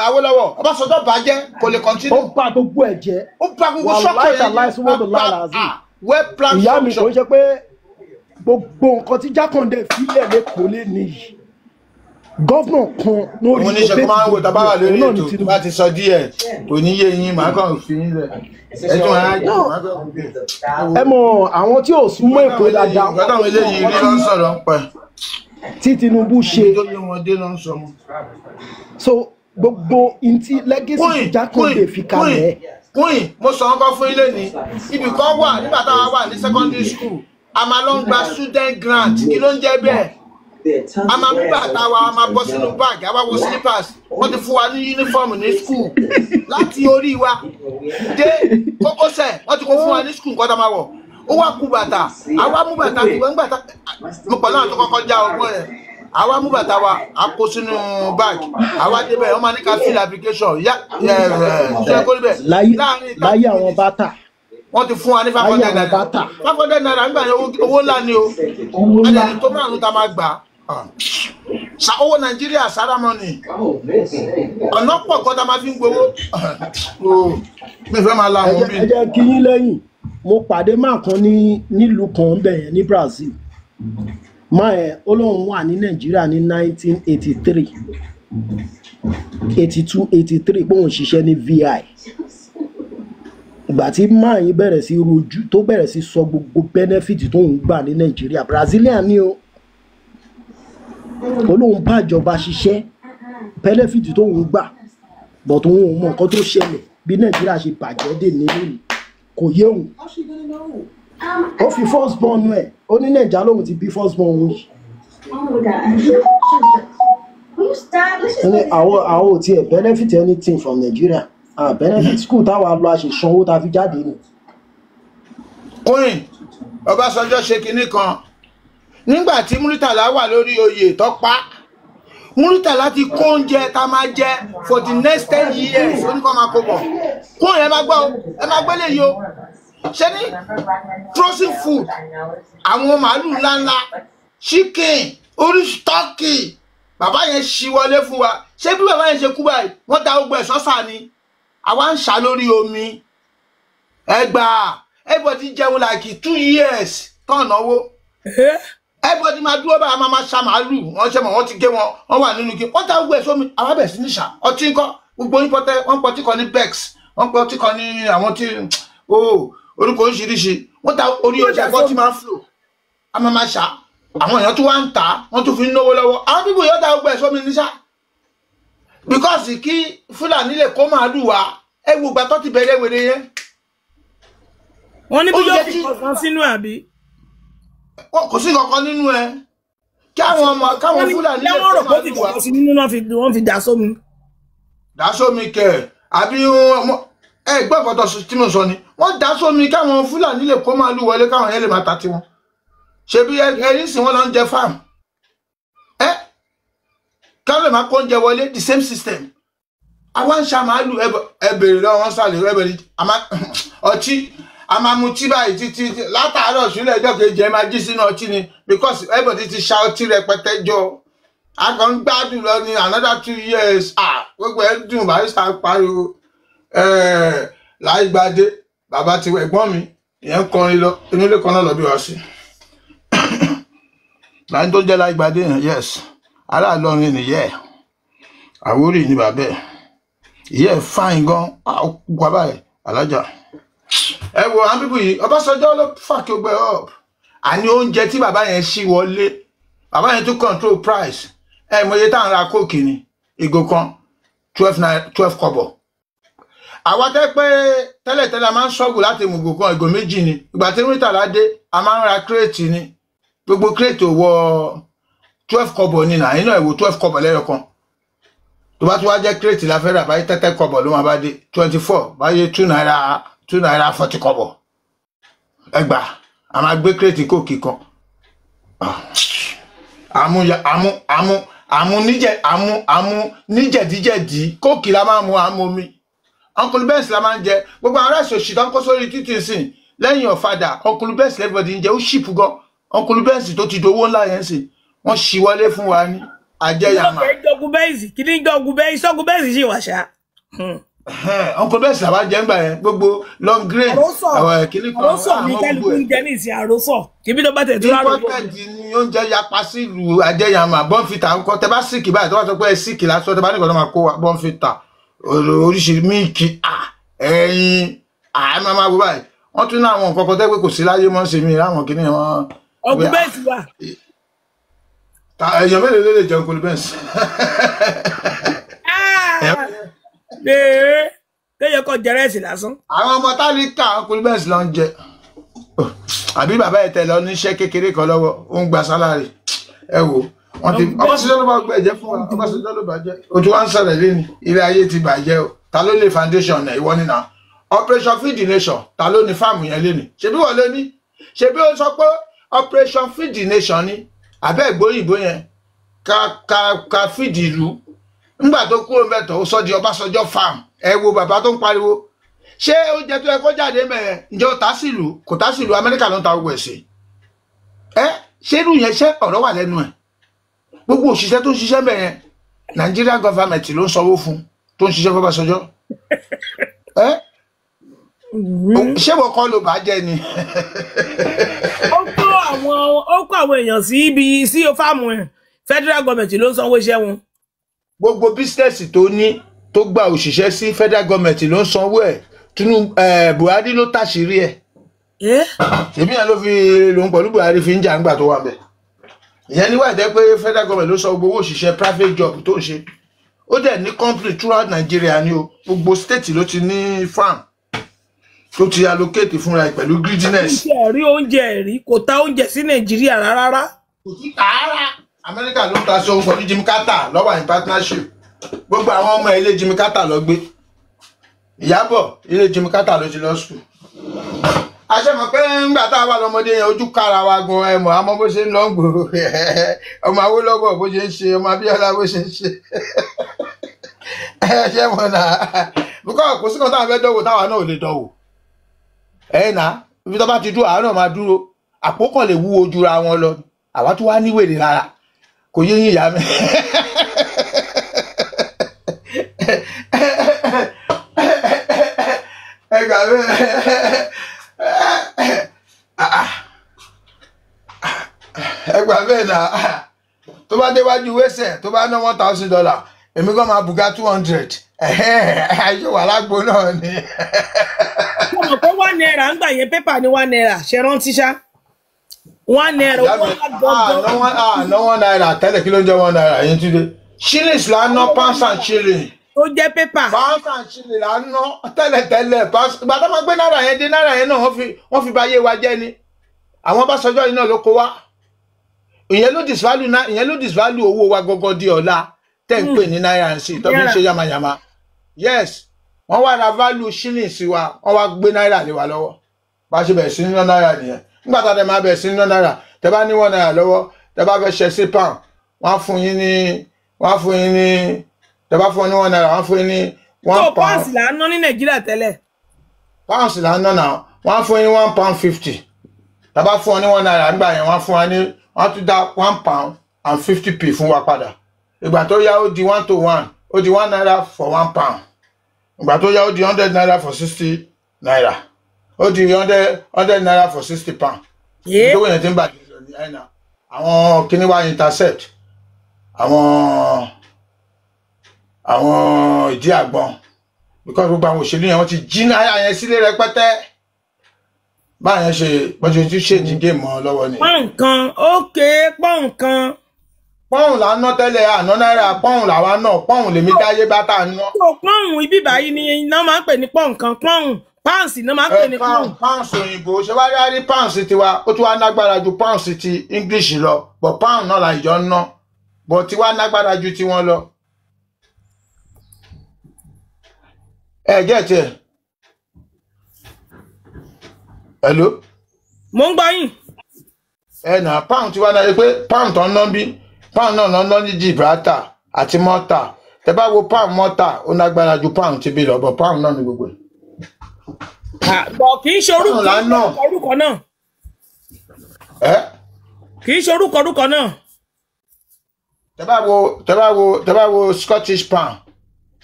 Awólọ́wọ̀ Ọbásanjọ́ bàjẹ́ kò lè continue. ó bà gbogbo ẹ̀ jẹ́ ó bà gbogbo structure yẹn well plan ìyá mi kò ń ṣe pé gbogbo nǹkan tí Jákàndé fílẹ̀ lẹ́kọ̀ọ́ lé nìyí gọ́vnà kan lórí òun ní ṣe kó máa ń wo tábàwà lórí ètò bá ti sọ díẹ̀ kò ní yé yín màá kàn fi yín lẹ̀ ẹjọ́ ẹ mọ̀ àwọn tí ò súnmọ́ Èkó dáadáa nǹkan táwọn eléyìí rí ló ń sọ̀rọ̀ ń pẹ́ tí Tinubu ṣe tó yé wọn dé ló ń sọ mọ́. so gbogbo ntí legacy Jákàndé fi kalẹ̀. Queen mo sọ nǹkan fún ilé ní ibì kan wà nígbà táwa wà ní secondary school a máa lọ ń gba student grant kí ló ń jẹ́ bẹ́ẹ̀ a máa mú bàtà wa a máa bọ́ sínú báàgì a wá wọ slippers wọ́n ti fún wa ní uniform ní school láti orí wa dé kókósẹ̀ wọ́n ti kó fún wa ní school nǹkan tá a máa wọ̀ ó wá kú bàtà àwa mú bàtà tiwọn nígbà tá mo pẹ̀lú àwọn tó kọ́kọ́ já ọgbọ́n yẹn àwa mú bàtà wa a kó sínú báàgì àwa débẹ̀ wọ́n máa ní ká fill application ṣe kó níbẹ̀ láyé àwọn bàtà wọ́n ti fún wa ní 500 naira 500 naira nígbà yẹn owó ńlá ni o ẹni tó márùn ta máa gbà owó Nàìjíríà sára mọ́ni ọ̀nà pọ̀ kan tá máa fi ń gbowó mi fẹ́ máa la àwọn bí. ẹ jẹ́ kí yín lẹ́yìn mo pàdé máa kan nílùú kan bẹ̀yẹn ní Brazil máa ẹ̀ Ọlọ́run wà ní Nàìjíríà ní 1983 82 83 pé òun ṣiṣẹ́ ní VI ìgbà tí máa yín bẹ̀rẹ̀ sí rojú tó bẹ̀rẹ̀ sí sọ gbogbo benefit tó ń gbà ní Nàìjíríà Brazilian ni o Ọlọ́run bá ìjọba ṣiṣẹ́ benefit tó ń gbà but òun ò mọ nǹkan tó ṣẹlẹ̀ bí Nàìjíríà ṣe bàjẹ́ dè nílùú kò yé òun ó fi first born ẹ̀ ó ní Nàìjíríà lòun ti bí first born òun yìí ní àwọn ò tiẹ̀ benefit anything from Nigeria benefit school táwa lọ àṣìṣanwó tá a fi jáde ni. Queen Ọbásanjọ́ ṣe kinní kan nígbà tí Muritala wà lórí oyè tó pa Muritala ti kó oúnjẹ tá máa jẹ for the next 10 years oníkan máa kó bọ̀ kún ẹ máa gbọ́ ẹ máa gbélé yìí o ṣe ní frozen food àwọn màálù ńláńlá chicken oríṣi turkey bàbá yẹn ṣí wọlé fún wa ṣé bí bàbá yẹn ṣe kú báyìí wọ́n da gbogbo ẹ̀ sọ́sà ni àwa ń ṣà lórí omi ẹgbà everybody jẹun like 2 years tán náwó everybody máa dúró báyìí máa ṣà màálù wọ́n ṣe mọ̀ wọ́n ti gé wọn wọ́n wà nínú kí wọ́n ta gbogbo ẹ̀ sómi àwa bẹ̀ sí ní ṣà ọtí ńkọ́ gbogbo yín pọ́tẹ́ wọ́n pọ́tí kan ní bex wọ́n pọ́tí kan ní àwọn tí orúkọ oríṣiríṣi wọ́n ta orí ọjà gbọ́ tí máa ń flow a máa ṣà àwọn èèyàn tó wá ń tà wọ́n tún fi ń náwó lọ́wọ́ àwọn bíbù yóò ta gbogbo ẹ̀ sómi ní ṣá because kí Fúlàní lè kó màálù wá ẹ wo ìgbà tó ti bẹ̀rẹ̀ wèrè yẹn. wọ́n ní bí yóò fi kankan sínú àbí. kò sí kankan nínú ẹ kí àwọn ọmọ káwọn Fúlàní lè kó màálù wá. wọ́n fi dà sómi. dà sómi kẹ àbí ẹ gbọ́ nǹkan tó tí mo sọ ni wọ́n dà sómi káwọn Fúlàní lè kó màálù wọlé káwọn yẹn lè máa ta tiwọn ṣebí ẹni sì wọ́n lọ ń jẹ farm káwọn lè máa kó oúnjẹ wọlé the same system àwọn ń ṣa màálù ẹbẹ̀rẹ̀ lọ́wọ́ wọn sàlẹ̀ ẹbẹ̀rẹ̀ ọtí a máa mu tí báyìí títí látàárọ̀ sílẹ̀ ẹjọ́ kejì ẹ máa jí sínú ọtí ni because everybody ti ṣa ọtí rẹpẹtẹ jọ a kàn ń gbádùn lọ ní another 2 years gbogbo ẹ dùn Barrister pariwo Láìgbádé bàbá ti ẹ̀gbọ́n mi ìyẹn kọrin lọ inú ilé kan náà lọ bí wá sí láyé tó jẹ́ Láìgbádé yẹn yes aláàlọ́rin nìyẹ́ Àwórì ní bàbá ẹ̀ ìyẹ́ fáìn gan wà báyìí alájà ẹ wo àwọn bíbù yìí Ọbásanjọ́ ló fà kí ó gbẹ up àní oúnjẹ tí bàbá yẹn ṣí wọlé bàbá yẹn tún control price mọye tá à ń ra kóòkì ni ìgò kan 12 kọ́bọ̀ àwa tẹ́ pé tẹ́lẹ̀tẹ́lẹ̀ a máa ń ṣọ́gù láti mùgò kan ìgò méjì ni ìgbà tí Murtala dé a máa ń ra kírètì ni gbogbo kírètì ò wọ 12 kọ́bọ̀ ni náà iná ìwò 12 kọ́bọ̀ lẹ́yọ kan tó bá tún wá jẹ́ kírètì la fẹ́ rà báyìí 30 kọ́bọ̀ ló máa bá dé 24 báyìí 2 naira 40 kọ́bọ̀ ẹgbà a máa gbé kírètì kóòkì kan àmú níjẹ̀díjẹ̀dí kóòkì la máa mu àmú omi Uncle Benz la máa ń jẹ gbogbo àwọn aráàlú òṣì tó ń kó sórí títì sìn lẹ́yìn ọ̀fadà Uncle Benz everybody ń jẹ ó ṣìpù gan Uncle Benz tó ti dowó ńlá yẹn sìn wọ́n ṣì wọlé fún wa ní àjẹyàmà. kí ni Uncle Benz Uncle Benz ṣì wà ṣá. Uncle Benz làwọn jẹ ń gbà yẹn gbogbo long grain àwọn kìnnì kan àròsọ ní kálukú ń jẹ ní ìsìn àròsọ kíbi tó bá tẹ̀ tó rárá. ìpọ́tẹ̀dì ni oúnjẹ yapa sílùú àjẹyàmà bọ́ǹfìtà ń kọ́ tẹ bá síkì báyìí tó bá sọ pé ẹ síkì lásán tẹ bá nìkan tó máa kó wa bọ́ǹfìtà oríṣiríṣi míìkì ẹyin máa wọ báyìí wọ́n tún ní àwọn nǹkan kan tẹ́ pé kò sí láyé mọ́ sí mi láwọn kìnnì wọn. Uncle Benz wà. èèyàn mélòó ló lè jẹ Uncle Benz. kéèyàn kọ jẹrẹsì lásán. àwọn ọmọ tálíkà Uncle Benz ló ń jẹ àbí bàbá ẹ̀ tẹ̀ lọ níṣẹ́ kékeré kan lọ́wọ́ ó ń gba sálárì ẹ wò wọ́n ti Ọbásanjọ́ ló bá gbé ẹ̀jẹ̀ fún wa Ọbásanjọ́ ló bàjẹ́ o tí wọ́n ń sọ̀rọ̀ lẹ́nu ilé ayé ti bàjẹ́ o ta ló lè foundation ẹ̀ ìwọ nínà Operation Feed the Nation ta ló ní fáàmù yẹn lẹ́nu ṣebí wọ́n lé ní ṣebí ó sọ pé Operation Feed the Nation ni àbẹ́ ìgbóyìnbó yẹn ká feed ìlú ńgbà tó kúrò mẹ́tọ̀ ó sọ di Ọbásanjọ́ farm ẹ wo bàbá tó ń pariwo ṣé oúnjẹ tó yẹ kó jáde mẹ́ẹ̀ ǹjẹ́ ó ta sílùú kò ta sílùú Amẹ́ríkà ló ń ta gbogbo ẹ̀sìn ṣé irú yẹn ṣé ọ̀rọ̀ wà lẹ́nu ẹ̀ gbogbo òṣìṣẹ́ tó ń ṣiṣẹ́ mẹ́yẹn Nigerian government ló ń sanwó fún tó ń ṣiṣẹ́ fọ́bàṣọjọ́ ṣé wọ́n kọ́ ló bá jẹ́ ni. ó kó àwọn èèyàn sí ibi sí fáàmù ẹ̀ federal government ló ń sanwó iṣẹ́ wọn. gbogbo bísínẹ́sì tó ní tó gba òṣìṣẹ́ sí federal government ló ń sanwó ẹ̀ Tinubu Buhari ló tàṣírí ẹ̀ ṣèbí yẹn ló fi lòun pẹ̀lú Buhari fi ń jà ńgbà tó wà bẹ́ẹ̀ ìyẹn ní wáyé pé federal government ló sọ gbogbo òṣìṣẹ́ private job tó ń ṣe ó dẹ̀ ní company throughout Nigeria ni o gbogbo state ló ti ní farm tó ti allocate fúnra ẹ̀ pẹ̀lú greediness. oúnjẹ ẹ̀rí kò ta oúnjẹ sí Nàìjíríà rárá. kò sí tààrà Amẹ́ríkà ló ń ta sóhun pẹ̀lú Jimmy Carter lọ́wọ́ in partnership gbogbo àwọn ọmọ ilé Jimmy Carter lọ gbé Ìyábọ̀ ilé Jimmy Carter ló ti lọ sùn. àṣẹmọ pé ńgbà tá a wà lọmọdé yẹn ojú kára wa gan ẹ mọ̀ àmọ́ bó ṣe ń lọ ń gbòòrò ọmọ Awólọ́wọ̀ bó ṣe ń ṣe ọmọ Abíọ́lá bó ṣe ń ṣe ṣe mọ̀ náà bùkọ́ kò sí kan táwọn fẹ́ dánwò táwa náà ò lè dánwò náà ibi tó bá ti dúró àwọn náà máa dúró àpò kan lè wúwo jura wọn lọ àwa tó wá níwèrè lára kò yé yín ìyá mi. ẹgbà bẹ́ẹ̀ náà tó bá déwájú wẹ́sẹ̀ tó bá ná $1,000 èmi kan máa bùgá 200 ayé wà lágbo náà ni. ọmọ pé $1 ń gbà yẹn pépà ní $1 ṣe rántí ṣá $1 owó àná $1 tẹ́lẹ̀ kí ló ń jẹ́ $1 yẹn tún dé shillings là ń ná pounds and shilling. ó jẹ́ pépà. pounds and shilling là ń ná tẹ́lẹ̀ ìgbà tó máa gbé náírà yẹn dé náírà yẹn náà wọ́n fi báyé wa jẹ́ ni àwọn Ọbásanjọ́ yìí náà ló kó wá ìyẹn ló disvalue owó wa gọ́gọ́ di ọ̀la tẹ́ ń pè ní náírà sí tó fi ń ṣe yamayama yes wọ́n wá ra value shillings wa wọ́n wá gbé náírà lé wa lọ́wọ́ bá a ṣe bẹ̀rẹ̀ sí ní ná náírà nìyẹn nígbà tá a dẹ̀ máa bẹ̀rẹ̀ sí ní ná náírà tẹ́ bá ní $1 lọ́wọ́ tẹ́ bá fẹ́ ṣe sí pound wọ́n á fún yín ní tẹ́ bá fún ní $1 wọ́n á fún yín ní £1. pounds là ń ná ní Nàìjíríà tẹ́lẹ̀. pounds là ń ná náà wọ́n á fún yín ní £1.50 tẹ́ bá fún ọ ní $1 nígbà yẹn wọ́n á fún wa ní wọ́n tún dá £1.50 fún wa padà ìgbà tó yá ó di 1 to 1 ó di £1 for £1 ìgbà tó yá ó di £100 for £60 ó di £100 for £60. ìdówó yẹn ti ń bàjẹ́ lọ ní ẹ̀nà àwọn kíní wa intercept àwọn ìdí àgbọn because gbogbo àwọn òṣèlú yẹn wọ́n ti jí náírà yẹn sílé rẹpẹtẹ báyẹn ṣe bọ́jú tí ṣèjì géèmù lọ́wọ́ ni. pọ́n nǹkan ókè pọ́n nǹkan. pọ́ùn là ń ná tẹ́lẹ̀ àná náírà pọ́ùn làwa náà pọ́ùn lèmi dáyé bá tà ń ná. pọ́ùn ibi báyìí ni iná máa ń pè ní pọ́ùn kan pọ́ùn pounds iná máa ń pè ní pọ́ùn. pounds òyìnbó ṣe wá rí pounds tiwa ó tún wá nágbára ju pounds ti English lọ but pound náà la ìjọ ń ná but tiwa nágbára ju tiwọn lọ. ẹ jẹ́ tiẹ̀. hello. mo ń gbọ́ yín. Nà pound tiwa náà pé pound tó ń ná bí pound náà ná ní Gibraltar àti Malta tẹ bá wo pound Malta ó nágbára ju pound ti bí lọ but pound náà ní gbogbo ẹ̀. Bọ̀ kì í ṣe orúkọ náà. Kì í ṣe orúkọ náà. Tẹ bá wo Scottish pound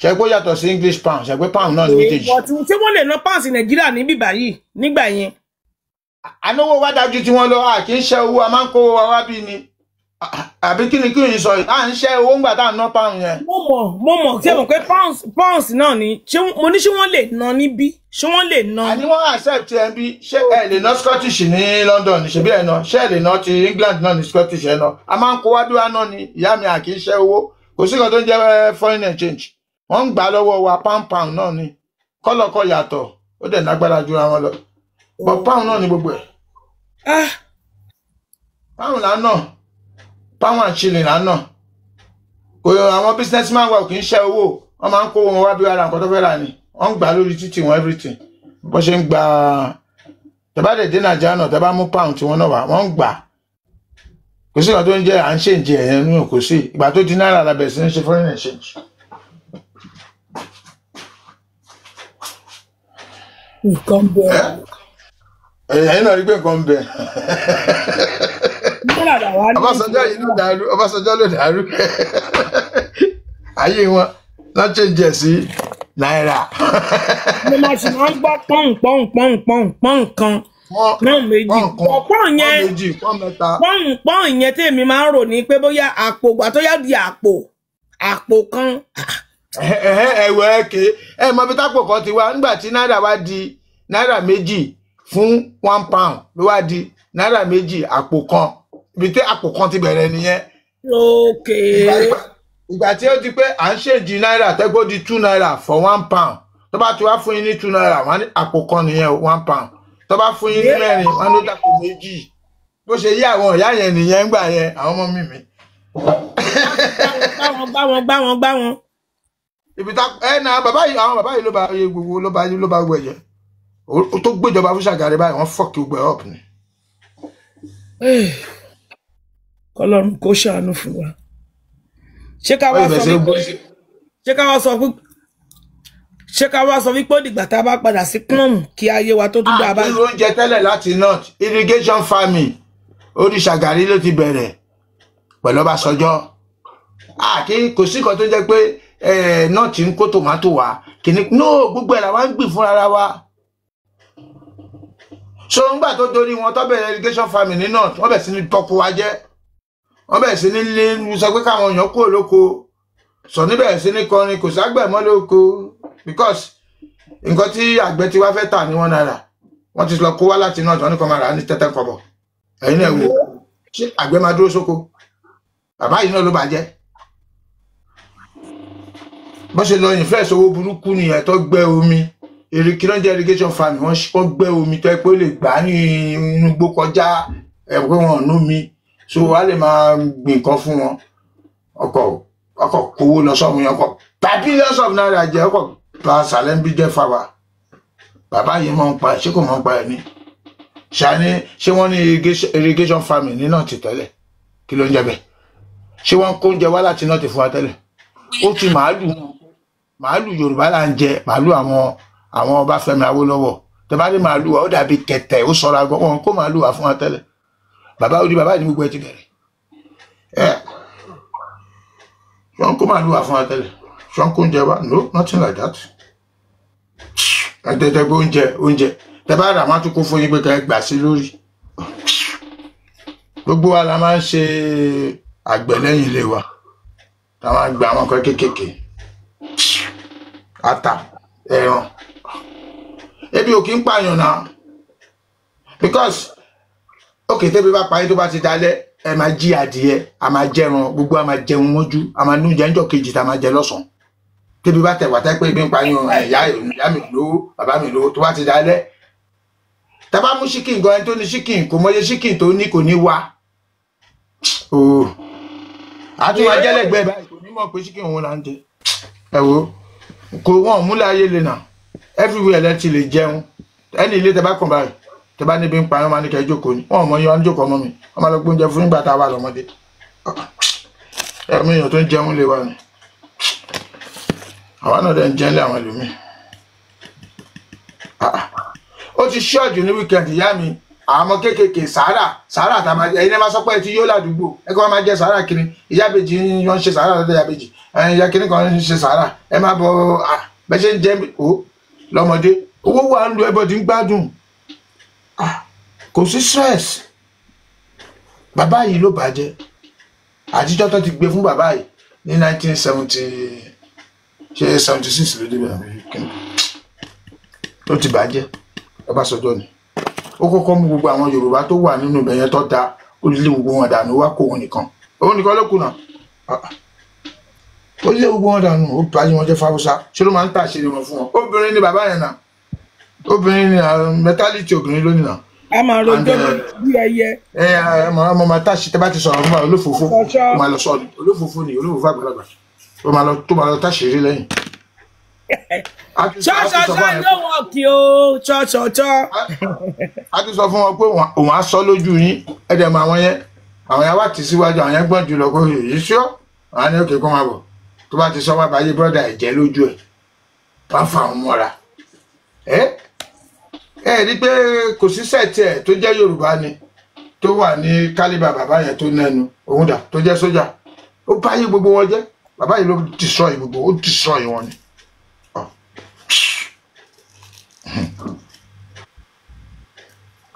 ṣe pé ó yàtọ̀ sí English pound ṣe pé pound náà ní méjèèjì. Ṣé wọ́n lè ná pounds Nàìjíríà ní bíbá yìí nígbà yẹn? Ànáwó wá dájú tí wọ́n lọ kì í ṣe owó a máa ń kó wa wá bí ni àbí kí ni kí n sọ à ń ṣe owó ńgbà tá à ń ná pound yẹn. mo mọ̀ ṣé mo pé pounds náà ni mo ní ṣé wọ́n lè ná níbí ṣé wọ́n lè ná. àní wọ́n accept ẹ bí ṣé ẹ lè ná Scottish ní London ní ṣebí ẹ ná ṣé ẹ lè ná ti England náà ní Scottish ẹ ná a máa ń kó wá bí wá náà ni ìyá mi à kì í ṣe owó kò sí kan tó ń jẹ́ foreign exchange wọ́n ń gbà lọ́wọ́ wa pound náà ni kọ́lọ́kọ́ yàtọ̀ ó dẹ̀ nágbára ju ara wọn lọ but pound náà ni gbogbo ẹ̀. pound là ń ná pound and shilling là ń ná kò àwọn businessman wa kì í ṣe owó wọ́n máa ń kó wọn wá bí ara nǹkan tó fẹ́ rà ni wọ́n ń gbà lórí títì wọn everything bó ṣe ń gba tẹ́bá dẹ̀ dé Nàìjíríà náà tẹ́bá mú pound tí wọ́n náà wà wọ́n ń gbà kò sí kan tó ń jẹ́ à ń ṣe ìjì ẹ̀yẹn nínú kò sí ìgbà tó di náírà la bẹ̀rẹ̀ sí ní ṣe foreign exchange. nǹkan bẹ́ẹ̀. ẹ̀yìn náà rí pé nǹkan bẹ́ẹ̀. Ọbásanjọ́ ló dàrú ayé wọn náà change ẹ̀ sí náírà. mo máa ṣe máa ń gbọ́ pọ́ùn kan náà méjì pọ́ùn yẹn tèmi máa ń rò ní pé bóyá àpò gbà tó yá di àpò kan. ẹ̀wẹ̀ ẹ̀kẹ́ ẹ̀ mọ̀ bí tápò kan ti wá nígbà tí náírà wá di náírà méjì fún £1 ló wá di náírà méjì àpò kan ibi tí àpò kan ti bẹ̀rẹ̀ nìyẹn. ìgbà tí ó di pé à ń ṣèjì náírà tẹ́gbó di £2 for £1 tó bá ti wá fún yín ní £2 wọ́n ní àpò kan nìyẹn £1 tó bá fún yín ní mẹ́rin wọ́n ló dàpọ̀ méjì bó ṣe yí àwọn ìyá yẹn nìyẹn gbà yẹn àwọn ọmọ mímí. gbá wọn. ibi tá na bàbá yìí àwọn bàbá yìí ló bá gbogbo ló bá gbẹ̀yẹ ó tó gbéjọba fún Ṣàgàrí báyìí wọ́n fọ́ọ̀kì gbẹ̀ up ni. Ọlọ́run kó ṣàánú fún wa. ṣé ká wá sọ wípé ó dìgbà tá a bá padà sí pọ́ùn kí ayé wa tó dúdú abá. àti oúnjẹ tẹ́lẹ̀ láti north irrigation farming orí Ṣàgàrí ló ti bẹ̀rẹ̀ pẹ̀lú Ọbásanjọ́ kò sí kan tó jẹ́ pé north ń kó tòmátò wá kìíní no gbogbo ẹ̀ làwọn ń gbìn fúnra wa. so ńgbà tó dorí wọn tó bẹ̀rẹ̀ irrigation farming ní north wọ́n bẹ̀ sí ní tọ́kù wa jẹ́ wọ́n bẹ̀ sí ní lé sọ pé káwọn èèyàn kúrò lóko sọ níbẹ̀ sí ní kọrin kò ságbẹ̀ mọ́ lóko because nǹkan tí àgbẹ̀ ti wá fẹ́ tà ní £1 wọ́n ti lọ kó wá láti north wọ́n ní kọ́ máa rà ní 10 kọ́bọ̀ ẹ̀yin náà wò ṣé àgbẹ̀ máa dúró sóko bàbá yìí náà ló bàjẹ́ bó ṣe lọ ìfẹ́ owó burúkú nìyẹn tó gbẹ́ omi kìlọ́njẹ́ irrigation farming wọ́n gbẹ́ omi tó ẹ pé ó lè gbà ní inú igbó kọjá ẹ̀pẹ́ wọn ò nú mi so wàá lè máa gbìn nǹkan fún wọn ọkọ̀ kówó lọ sọ́mu yẹn ọkọ̀ billions of naira jẹ́ ọkọ̀ pa sàlẹ́ńbí jẹ́ fáwa bàbá yìí máa ń pa ẹ̀ ṣé kò máa ń pa ẹ̀ ní ṣé wọ́n ní irrigation farming ní náà ti tẹ́lẹ̀ kí ló ń jẹ́ bẹ́ẹ̀ ṣé wọ́n kó oúnjẹ wá láti náà ti fún wa tẹ́lẹ̀ ó ti màálù Yorùbá là ń jẹ màálù àwọn Ọbáfẹ́mi Awólọ́wọ̀ tẹ́ bá rí màálù wa ó dàbí kẹ̀tẹ̀ ó sọra gan wọn kó màálù wa fún wa tẹ́lẹ̀ bàbá ní gbogbo ẹ ti bẹ̀rẹ̀ ṣọ́n kó màálù wa fún wa tẹ́lẹ̀ ṣọ́n kó oúnjẹ wa no nothing like that ẹ̀ẹ́dẹ́gbẹ́ oúnjẹ tẹ́ bá rà wọ́n tún kó fún yín pé ká gbà sí lórí gbogbo wa la máa ń ṣe àgbẹ̀ lẹ́yìn ilé wa táwọn àgbà àwọn kan kéékèèké ata ẹran ebi ò kí ń pààyàn náà because okay tẹ́bi bá parí tó bá ti dalẹ̀ ẹ máa jí adìẹ a máa jẹran gbogbo a máa jẹun mọ́jú a máa nú jẹ́ńjọ́ kejì tá a máa jẹ lọ́sàn-án tẹ́bi bá tẹ̀ wá tẹ́ pé ibi ń pààyàn ìyá mi lówó bàbá mi lówó tó bá ti dalẹ̀ tá bá mú ṣíkìn gan ẹni tó ní ṣíkìn kò mọye ṣíkìn tó ní kò ní wá àtúwà jẹ́lẹ̀gbẹ́ báyìí kò ní mọ̀ pé ṣíkìn òun là ń jẹ ẹ wo kò wọ́n múlẹ̀ ayé lè nà everywhere lẹ́ ti lè jẹun ẹni ilé tẹ bá kàn báyìí tẹ bá níbi ń pààyàn máa ní kẹ́ jókòó ni wọ́n mọ̀ yọ ọ́n jókòó ọmọ mi wọ́n máa lọ gbóúnjẹ fún nígbà tá a wà lọ́mọdé ẹ̀mí èèyàn tó ń jẹun lè wà ní àwa náà dẹ̀ ń jẹ́ lé àwọn ẹlòmíì ó ti ṣọ́ọ̀jù ní wíkẹ̀ndì ìyá mi àwọn ọmọ kéékèèké sàárà tá a máa jẹ ẹ̀yin ẹ máa sọ pé ẹ ti yó ládùúgbò ẹ kọ́ máa jẹ sàárà kiri ìyá bèjì wọ́n ń ṣe sàárà lọ́dọ̀ ìyá bèjì ìyá kiri kan ń ṣe sàárà ẹ máa bọ bẹ́ẹ̀ ṣe ń jẹ́ ó lọ́mọdé owó wà ń lu ẹbọdì ń gbádùn kò sí stress bàbá yìí ló bàjẹ́ àtijọ́ tó ti gbé fún bàbá yìí ní 1970 ṣe 76 ló débẹ̀ àbí kíni ló ti bàjẹ́ Ọbásanjọ́ ni ó kọ́kọ́ mú gbogbo àwọn Yorùbá tó wà nínú ibẹ̀ yẹn tó da ó lé gbogbo wọn dànù wá kó òun nìkan ló kùnà ó lé gbogbo wọn dànù ó bá yín wọn jẹ́ fáwọ́sá ṣé ló máa ń tàṣírí wọn fún wọn obìnrin ni bàbá yẹn náà obìnrin ni mẹtálítì obìnrin lónìí náà a máa rojọ́ bí ẹyẹ. ọmọ máa táṣì tẹ́ bá ti sọ̀rọ̀ fún wa olófòófó ó máa lọ sọ olófòófó àgbàlagbà tó máa lọ táṣìírí lẹ́yìn. ṣọ́ṣọ́ṣọ́ ló wọ̀ kí o ṣọ́ṣọ́ṣọ́. a ti sọ fún wọn pé òun á sọ lójú yín ẹ̀dẹ̀ mọ àwọn yẹn wá tì síwájú àwọn yẹn gbọ́n jù lọ kó yìí ṣọ́ àwọn ní òkè kó máa bọ̀ tó bá ti sọ wá báyé bọ́dà ẹ̀jẹ̀ lójú ẹ̀ wá fà wọn mọ́ra ẹ rí pé kò sí sẹ́ẹ̀tì ẹ̀ tó jẹ́ Yorùbá ni tó wà ní kálíbà bàbá yẹn tó nẹnu òun dà tó jẹ́ sójà ó báyé gbogbo wọn jẹ́ bàbá yìí ló destroy gbogbo ó destroy wọn ni.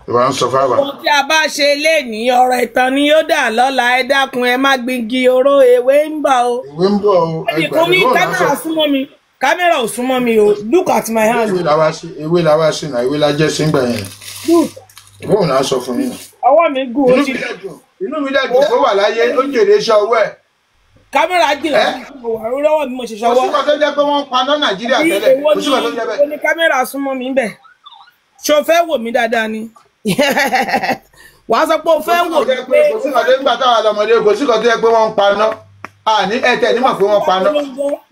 ìwà ń sọ fáwọn. ohun tí a bá ṣe lénìí ọ̀rọ̀ ìtàn ni yóò dà lọ́la ẹ dákun ẹ má gbingi oró ewé ń bọ̀ o. ìwé ń bọ̀ o ẹnìkan ní kámẹ́rà súnmọ́ mi kámẹ́rà ò súnmọ́ mi o look at my hand. ewé la wá sí náà ewé la jẹ́ sí gbà yẹn. ìwé òun náà sọ fún mi. ọwọ́ mi gùn ó ti. inú mi dẹ̀ dùn kó wà láyé ó jèrè iṣẹ́ ọwọ́ ẹ̀. kámẹ́rà jìnnà wà lọ́wọ́ bí mo ṣe ṣọwọ́. kò síkọ̀ tó jẹ́ pé wọ́n paná Nàìjíríà tẹ́lẹ̀ kò síkọ̀ tó jẹ́ bẹ́ẹ̀. ó ní kámẹ́rà súnmọ́ mi bẹ̀ ṣo fẹ́ wò mí dáadáa ni wàá sọ pé o fẹ́ wò mí pé. kò síkọ̀ tó ń gbà táwọn ọmọdé kò síkọ̀ tó jẹ́ pé wọ́n paná ní ẹ̀tẹ̀ nímọ̀ pé wọ́n paná.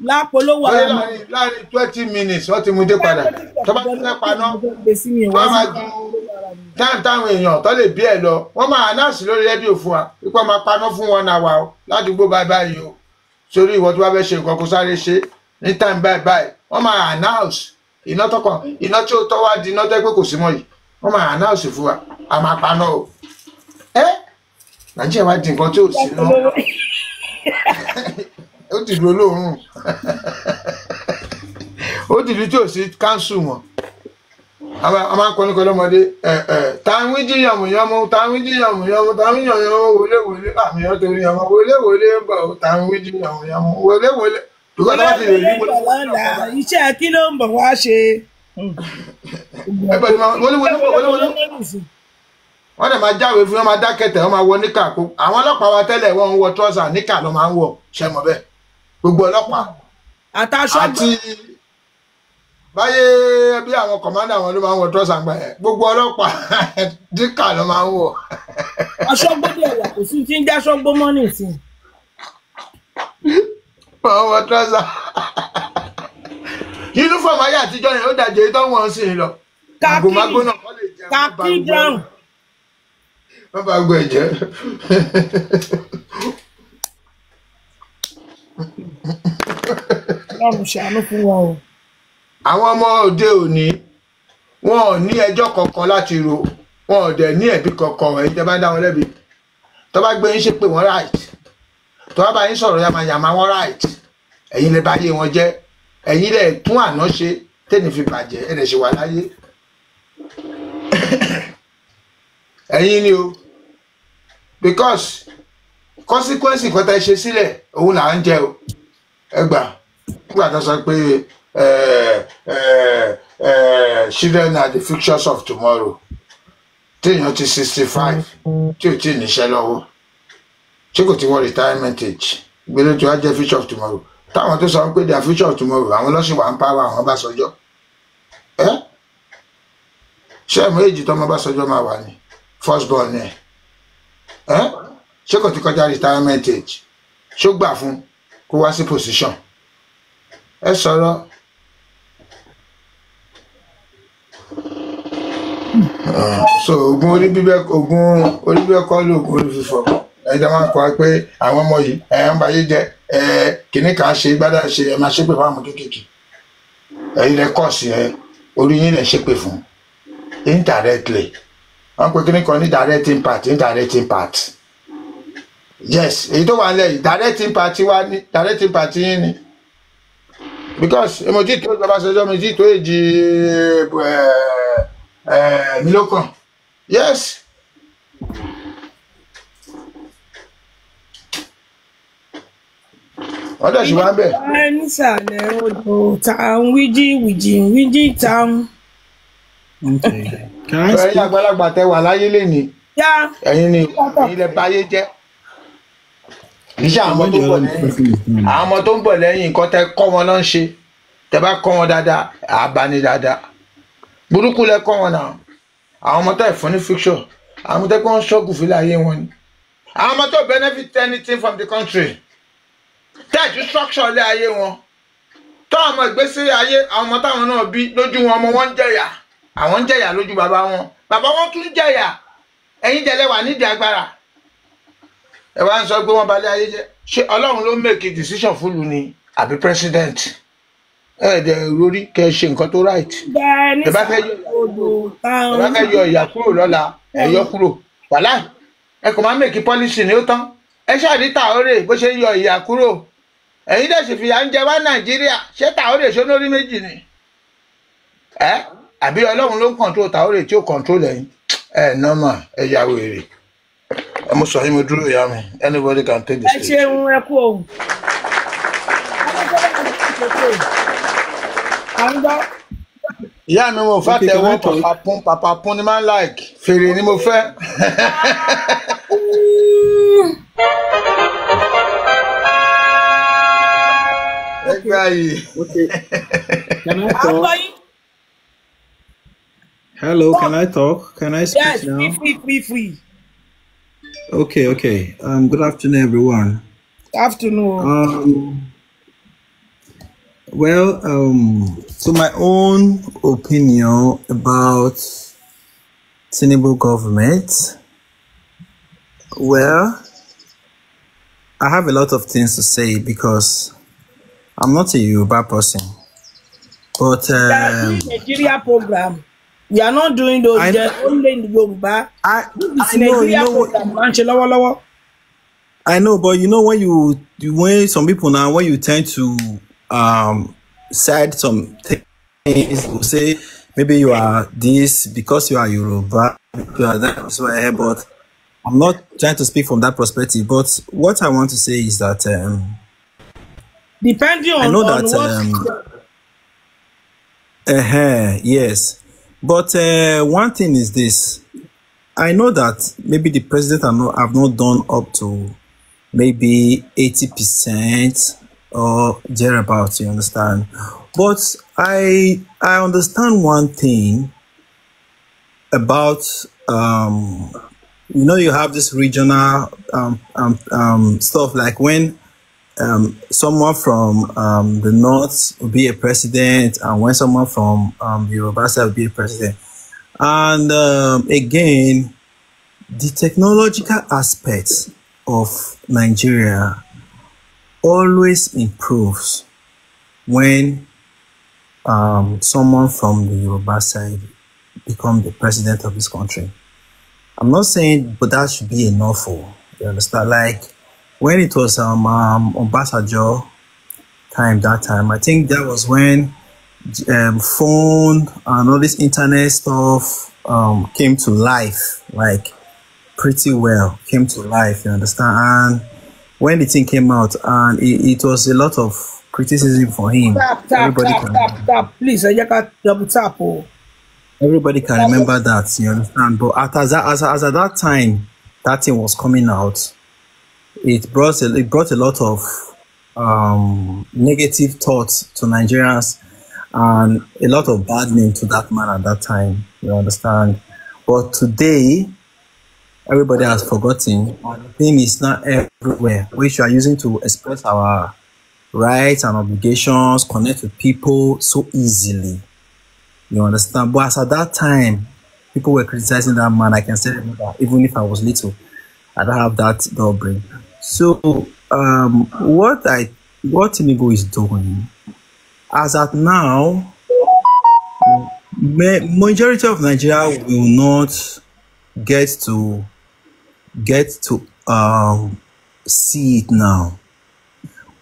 lápolówó àwọn ọmọ láàrin 20 minutes wọ́n ti mú dé padà tó bá ti fẹ́ paná wọ́n máa ju táwọn èèyàn tó lè bí ẹ̀ lọ wọ́n máa announce lórí rédíò fún wa wípé máa paná fún wọn náà wà ó ládùúgbò báyìí o sórí ìwọ tó bá fẹ́ ṣe nǹkan kó sáré ṣe ní time báyìí wọ́n máa announce iná tọkàn iná tí ó tọ́ wá di iná tẹ́ pé kò sí mọ́ yìí wọ́n máa announce fún wa a máa paná o Nàìjíríà wá di nǹkan tí ò sí náà ó ti dúró lóòrùn ó ti dúró tí ò sí káńsù mọ́ a máa ń kọ́ ní kọ́lọ́mọdé táwọn jí yàmùyàmù táwọn jí yàmùyàmù táwọn yàmùyàmù wọléwọlé àmì ọ̀tẹ̀rí yàmù wọléwọlé ń bọ̀ táwọn jí yàmùyàmù wọléwọlé. iṣẹ́ kí ló ń bọ̀ wá ṣe. wọ́n dẹ̀ máa jáwèé fún wọn máa dá kẹtẹ̀ wọ́n máa wọ níkà kó àwọn ọlọ́pàá wa tẹ́lẹ̀ wọ́n ń wọ trọ́sà níkà ló máa ń wọ̀ ṣe mọ̀ bẹ́ẹ̀ gbogbo ọlọ́pàá àti báyé bí àwọn kọ̀mándà wọn ló máa ń wọ trọ́sà gbà yẹn gbogbo ọlọ́pàá níkà ló máa ń wọ̀. aṣọ́gbó dẹ̀ wà kò sí ti ń jẹ́ aṣọ́gbó mọ́nì sí. wọ́n wọ trọ́sà yúnífọ̀mù ayé àtijọ́ yẹn ó dàjẹ́ ìtọ́ wọn sí i lọ. kàkí brown. wọ́n bá gbọ́ ẹ̀jẹ̀. Ọlọ́run ṣàánú fún wọn o. àwọn ọmọ òde òní wọn ò ní ẹjọ́ kankan láti rò wọn ò dẹ̀ ní ẹ̀bí kankan ẹ̀yin tẹ́ bá dá wọn lẹ́bi tó bá gbé yín ṣe pé wọ́n right tó bá bá yín sọ̀rọ̀ yamayama wọ́n right ẹ̀yin lè bá yé wọn jẹ́ ẹ̀yin lè tún àná ṣe tẹ́ni fi bàjẹ́ ẹ̀ lè ṣe wà láyé ẹ̀yin ni o because consequence nǹkan tá ẹ ṣe sílẹ̀ òun là ń jẹ o ẹ gbà nígbà tó sọ pé children are the futures of tomorrow téèyàn ti 65 tí ò tí ì níṣẹ́ lọ́wọ́ ṣé kò ti wọ retirement age gbélé tí wàá jẹ́ future of tomorrow táwọn tó sọ pé their future of tomorrow àwọn lọ́sìn wà ń pàwọ́ àwọn Ọbásanjọ́ ṣé ẹ̀mú èjì tọ́mọ Ọbásanjọ́ máa wà ní first born ẹ̀ ṣé kò ti kọjá retirement age ṣó gbà fún kó wá sí position ẹ sọ̀rọ̀ so oògùn orí bíbẹ́ kọ́ lóògùn orí fífọ́ ẹ̀yin tó máa ń kọ́ pé àwọn ọmọ yìí ń bá yé jẹ kìnnì kan ṣe gbádà ṣe ẹ máa ṣépè fún àwọn kéékèèké ẹ̀yin lẹ kọ́ sí orí yín lẹ ṣépè fún indirectly wọ́n pe kìnnì kan ní direct impact yes èyí tó wà nílẹ̀ yìí direct impact wá ní direct impact yín ni because emoji tó ìjọba ṣẹjọ́ méjì tó èjì mi ló kàn yes. wọ́n dẹ̀ sí wá bẹ̀. nísàlẹ̀ odò táwọn wíjì táwọn. ẹ̀yin àgbàlagbà tẹ wà láyé lẹ́ni ẹ̀yin ni ilẹ̀ báyé jẹ́ iṣẹ́ àwọn ọmọ tó ń bọ̀ lẹ́yìn nǹkan tẹ kọ́ wọn ló ń ṣe tẹ bá kọ́ wọn dáadáa àbáni dáadáa burúkú lẹ kọ́ wọn náà àwọn ọmọ tó ẹ̀ fún ní fiction àwọn ọmọ tó kọ́ wọn ṣọ́ọ̀gù fílẹ̀ ayé wọn ni àwọn ọmọ tó benefit anything from the country tẹ́ẹ̀tù structure lé ayé wọn tó ọmọ ìgbésí ayé àwọn ọmọ táwọn náà bí lójú wọn ọmọ wọn ń jẹ̀yà àwọn ń jẹ̀yà lójú bàbá wọn tún jẹ̀yà ẹ̀yin jẹ̀lẹ̀ wà nídìí agbára ẹ wá ń sọ pé wọ́n balẹ̀ ayé jẹ́ ṣé Ọlọ́run ló make decision fúlù ni àbí president ẹ̀ẹ́dẹ̀ lórí kẹ́ ẹ ṣe nǹkan tó right ẹ bá fẹ́ yọ ìyà kúrò lọ́la ẹ yọ kúrò wàhálà ẹ kò máa make policy ni ó tán ẹ ṣáàdí Traoré bó ṣe ń yọ ìyà kúrò ẹ̀yin dẹ̀ sì fìyà ń jẹ wá Nàìjíríà ṣé Traoré ṣó lórí méjì ni àbí Ọlọ́run ló ń control Traoré tí ó control ẹ̀yin normal ẹ yà wèrè mo sọ yín mo dúró ìyá mi anybody can take the stage. ẹ ṣeun ẹ kú òun. ìyá mi mo fà tẹ̀wọ́ pàpà pún ni máa ń like fèrè ni mo fẹ́. Okay. Can I talk? Hello, can I talk? Can I speak yes, now? Yes, free. Okay. Good afternoon, everyone. Afternoon. Well, so my own opinion about Tinubu government. Well, I have a lot of things to say because I'm not a Yoruba person. But Nigeria program. We are not doing those only in Yoruba. I know, but you know when some people now when you tend to side some things, will say maybe you are this because you are Yoruba, you are that, but I'm not trying to speak from that perspective. But what I want to say is that depending on, I know that yes. But one thing is this. I know that maybe the president have not done up to maybe 80% or thereabouts, you understand? But I understand one thing about, you have this regional stuff like when someone from the north will be a president, and when someone from the Yoruba side will be a president. And again, the technological aspects of Nigeria always improves when someone from the Yoruba side becomes the president of this country. I'm not saying, but that should be enough for, you understand? Like, when it was Obasanjo that time, I think that was when phone and all this internet stuff came to life, like pretty well came to life, you understand? And when the thing came out, and it was a lot of criticism for him. Tap, please, I got double tap. Everybody can remember that, you understand? But as at that time, that thing was coming out, it brought a lot of negative thoughts to Nigerians and a lot of bad name to that man at that time. You understand? But today, everybody has forgotten. And the thing is not everywhere, which we are using to express our rights and obligations, connect with people so easily. You understand? But as at that time, people were criticizing that man. I can say that even if I was little, I don't have that brain. So, what Tinubu is doing, as at now, majority of Nigeria will not get to see it now,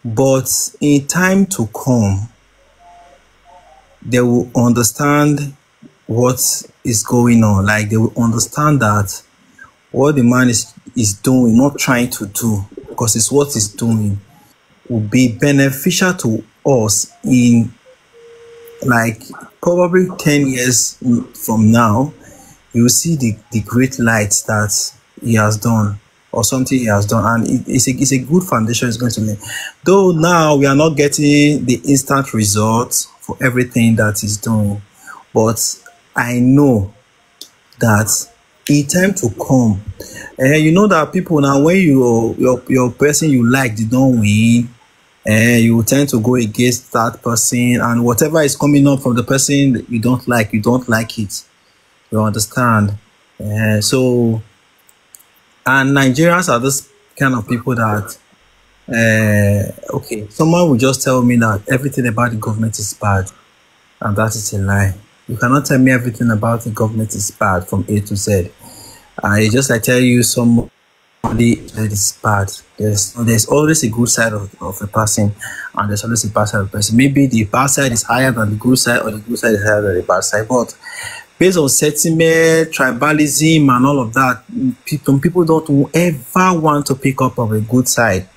but in time to come, they will understand what is going on. Like, they will understand that what the man is doing, not trying to do, because it's what he's doing, will be beneficial to us in like probably 10 years from now. You will see the great lights that he has done, or something he has done, and it's a good foundation it's going to lay. Though now we are not getting the instant results for everything that he's doing, but I know that in time to come, you know that people now, when your person you like did not win, you tend to go against that person, and whatever is coming up from the person that you don't like it. You understand? So, and Nigerians are this kind of people that, okay, someone will just tell me that everything about the government is bad, and that is a lie. You cannot tell me everything about the government is bad from A to Z. It's just like tell you somebody that is bad. There's always a good side of a person, and there's always a bad side of a person. Maybe the bad side is higher than the good side, or the good side is higher than the bad side. But based on sentiment, tribalism, and all of that, people don't ever want to pick up on a good side,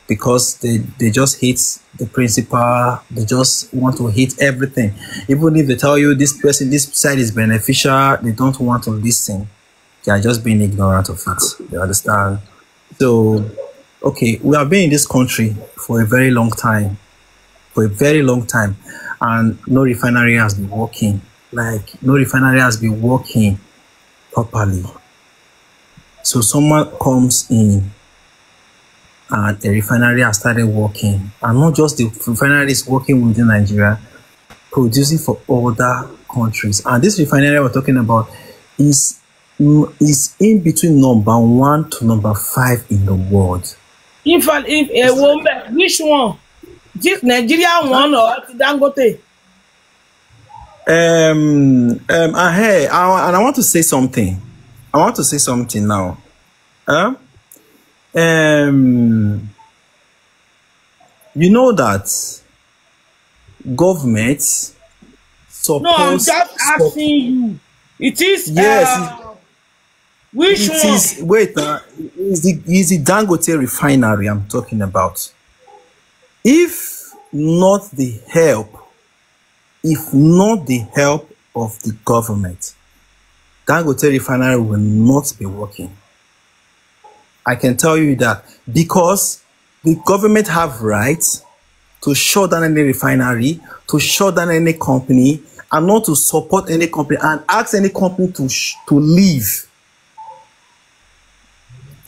because they just hate the principle. They just want to hate everything. Even if they tell you this side is beneficial, they don't want to listen. They are just being ignorant of it. You understand? So, okay, we have been in this country for a very long time. And no refinery has been working. Like, no refinery has been working properly. So someone comes in and a refinery has started working. And not just the refinery is working within Nigeria, producing for other countries. And this refinery we're talking about is in between number 1 to number 5 in the world. In fact, if a woman, which one? This Nigerian one or Dangote? And I want to say something. Now. You know that government supposed... No, I'm just asking you. It is... Yes. Which one? Is, wait, is the Dangote refinery I'm talking about. If not the help of the government, Dangote refinery will not be working. I can tell you that, because the government have rights to shut down any refinery, to shut down any company, and not to support any company and ask any company to leave.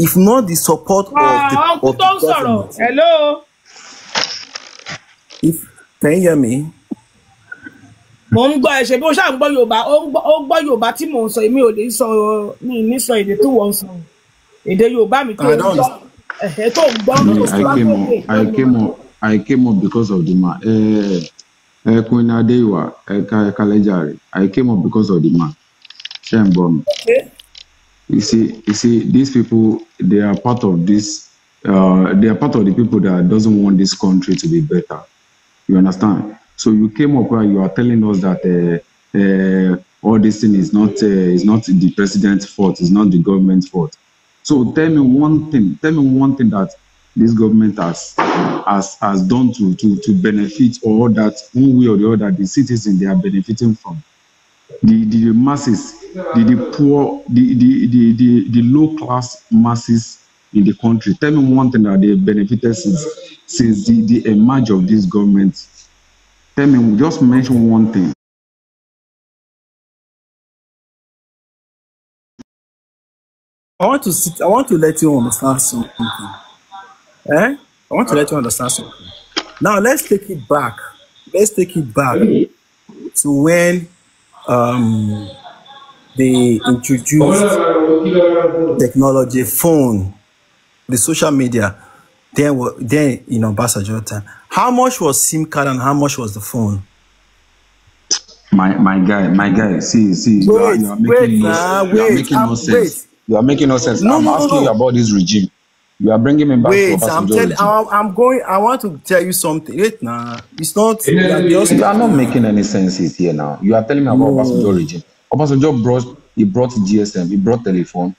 If not the support of the government. Hello. Can you hear me? Mo ń gbọ́ ẹ ṣe bó ṣá ń gbọ́ Yorùbá, ó gbọ́ Yorùbá tí mò ń sọ, èmi ò lè sọ, mi ní sọ èdè tó wọ́n sọ. Èdè Yorùbá mi tó ń gbọ́. Tó ń gbọ́. I came up because of the man. Queen Adewa, Kalejari. I came up because of the man. Shembon. Okay. You see, these people, they are part of this. They are part of the people that doesn't want this country to be better. You understand? So you came up where you are telling us that all this thing is not the president's fault. It's not the government's fault. So tell me one thing. Tell me one thing that this government has done to benefit, or that one way or the other the citizens they are benefiting from. The masses, the poor, the low class masses in the country. Tell me one thing that they benefited since the emerge of this government. Tell me, just mention one thing. I want to let you understand something. I want to let you understand something. Now let's take it back. Let's take it back to when they introduced technology, phone, the social media. Then in Obasanjo time, how much was SIM card and how much was the phone? My guy. See. You are making no sense. You are making no sense. I'm asking you about this regime. You are bringing me back to Obasanjo regime. I want to tell you something. Wait, nah. It's not. You are not making any sense here now. You are telling me about Obasanjo regime. Obasanjo brought GSM, he brought telephone,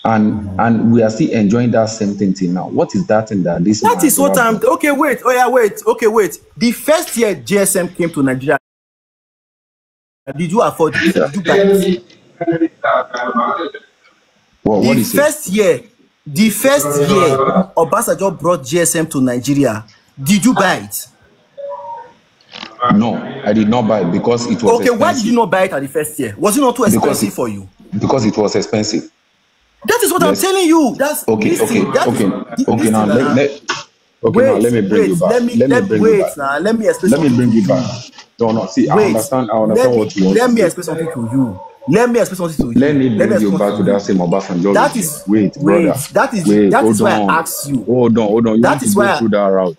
and we are still enjoying that same thing till now. What is that thing that this? That is what I'm. Okay, wait. Oh yeah, wait. Okay, wait. The first year GSM came to Nigeria, did you afford it? Did you buy it? The first year Obasanjo brought GSM to Nigeria, did you buy it? No, I did not buy it because it was expensive. Why did you not buy it at the first year? Was it not too expensive for you? Because it was expensive. That is what I'm telling you. That's okay. Now let me bring you back. Let me bring you back. No. See, I understand what you want. Let me explain something to you. Let me bring you back to that same Obasanjo. That is why I asked you. Hold on. You want to go through that route?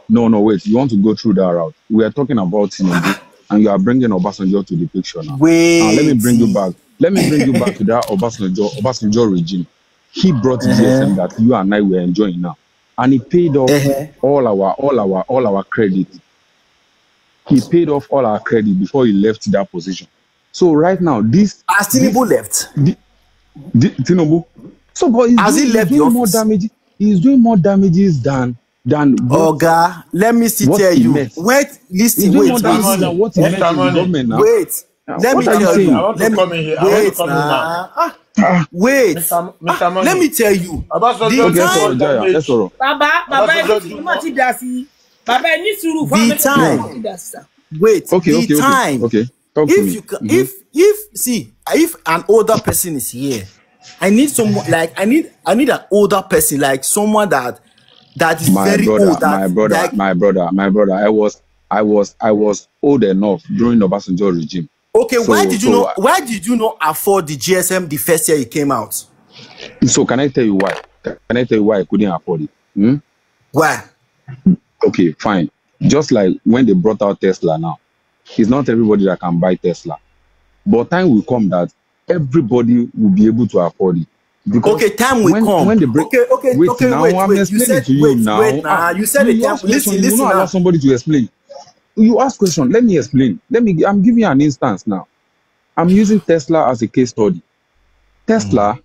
No, wait. You want to go through that route? We are talking about Tinubu, and you are bringing Obasanjo to the picture now. Let me bring you back. Let me bring you back to that Obasanjo regime. He brought GSM that you and I were enjoying now, and he paid off all our credit. He paid off all our credit before he left that position. So right now, Tinubu left. Tinubu. So, but he's doing more damage. He's doing more damages than. Oga, let me tell you. Wait, listen. Wait, what he meant in the government now. Wait, let me tell you. Wait, let me tell you. If an older person is here, I need someone like I need an older person, like someone that is very old. My brother. I was old enough during the Obasanjo regime. Okay, so, why did you not afford the GSM the first year it came out? So can I tell you why? Can I tell you why I couldn't afford it? Why? Okay, fine. Just like when they brought out Tesla now, it's not everybody that can buy Tesla. But time will come that everybody will be able to afford it. Because time will come. When they break, wait. I'm explaining to you now. You said it. Listen. You don't allow somebody to explain. You ask question. Let me explain. I'm giving you an instance now. I'm using Tesla as a case study. Tesla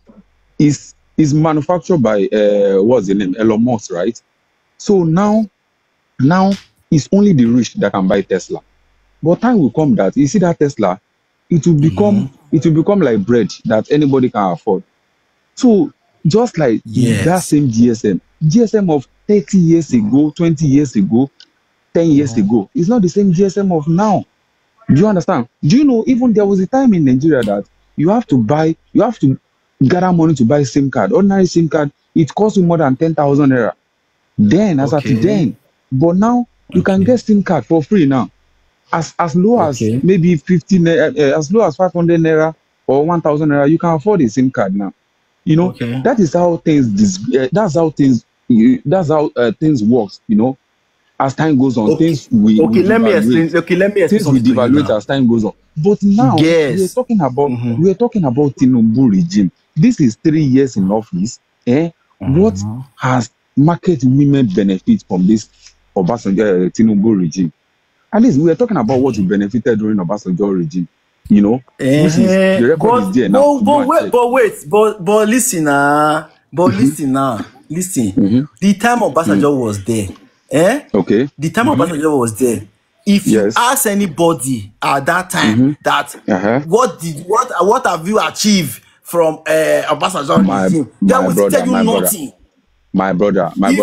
is manufactured by what's the name? Elon Musk, right? So now it's only the rich that can buy Tesla. But time will come that you see that Tesla, it will become like bread that anybody can afford. So just like that same GSM of 30 years ago, 20 years ago, 10 years ago, it's not the same GSM of now. Do you understand? Do you know even there was a time in Nigeria that you have to gather money to buy SIM card. Ordinary SIM card, it costs you more than 10,000 naira. Then, as at then, but now you can get SIM card for free now. As low as maybe 15, as low as 500 naira or 1,000 naira, you can afford a SIM card now. You know, that is how things. That's how things works. You know, as time goes on, things we let me explain. Things we devaluate as time goes on. But now we are talking about Tinubu regime. This is 3 years in office. What has market women benefit from this Obasanjo Tinubu regime? At least we are talking about what we benefited during Obasanjo regime. You know, the record is there now. But listen listen. The time Obasanjo was there, the time Obasanjo was there. If you ask anybody at that time that what have you achieved from Obasanjo regime, they will tell you nothing. My brother, They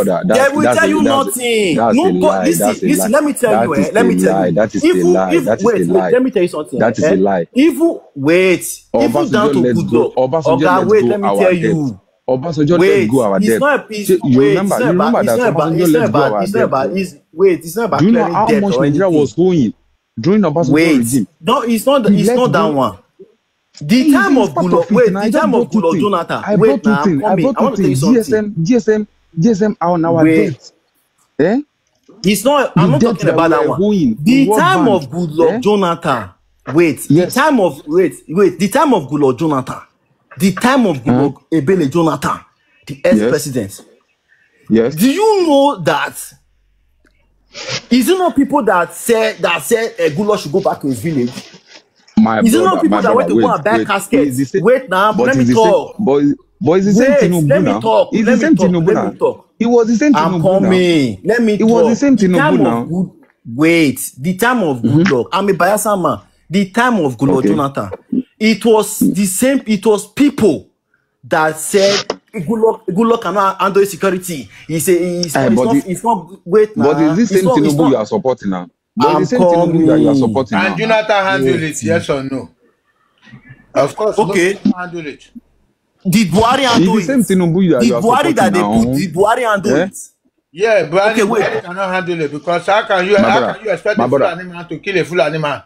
will tell you nothing. that's No, a go, lie. listen, That's a listen. lie. Let me tell you. That is Let a me tell lie. you. That is a lie. That is Wait, a lie. let me tell you something. That is a lie. Even wait, even down Obasanjo, to let's good go. luck. Obasanjo, Oga, let's wait, go let me our tell debt. you. Obasanjo, Wait, let's go our it's debt. not. It's, You wait, remember? it's not You about. remember It's that not about. Obasanjo, It's not let's go about. our It's not debt. about. Bro. It's wait. It's not about Do you know clearing how debt much or Nigeria anything. was owing during Obasanjo Wait, regime? no, it's not. He It's let not that go. one. The He's, time he's of part of Goodluck. it. Wait, Now the I just time of brought two Goodluck things. Jonathan. I Wait, brought two now I'm things. I coming. brought I two want to tell you things. something. GSM on our Wait. debt. Eh? It's not. The I'm not debt talking that about we that are one. owing in The World time Bank. of Goodluck Jonathan. Wait. Yes. The time of The time of Goodluck Jonathan. The time of Goodluck Ebele Jonathan, the ex-president. Yes. Do you know that? Is it not people that said Goodluck should go back to his village? My Is it brother, not people my that went brother, to go wait, and buy wait. caskets? Same, Wait now, but let it's me the same, talk. but it's the same Wait, Tinubu let me now. talk. It's Let the me same talk. Tinubu Let now. me talk. It was the same I'm Tinubu now. coming. Let me It talk. was the same The Tinubu time now. of good. Wait, the time of good luck. I'm a Bayelsa man. The time of Goodluck Okay. Jonathan. It was the same. It was people that said Goodluck cannot handle security. It's not. Wait now. But it's the same It's Tinubu you not. are supporting now. But I'm it's the same Tinubu that you are coming. supporting Can now. Jonathan handle Wait. it? Yes or no? Of course, Okay. no, he can handle it. Did Buhari It's handle the it? same Tinubu that The you are Buhari supporting that they now. put. Did Buhari handle Eh? it? Yeah, Buhari, Okay, wait. Buhari cannot handle it because how can you expect My a brother, Fulani man to kill a Fulani man?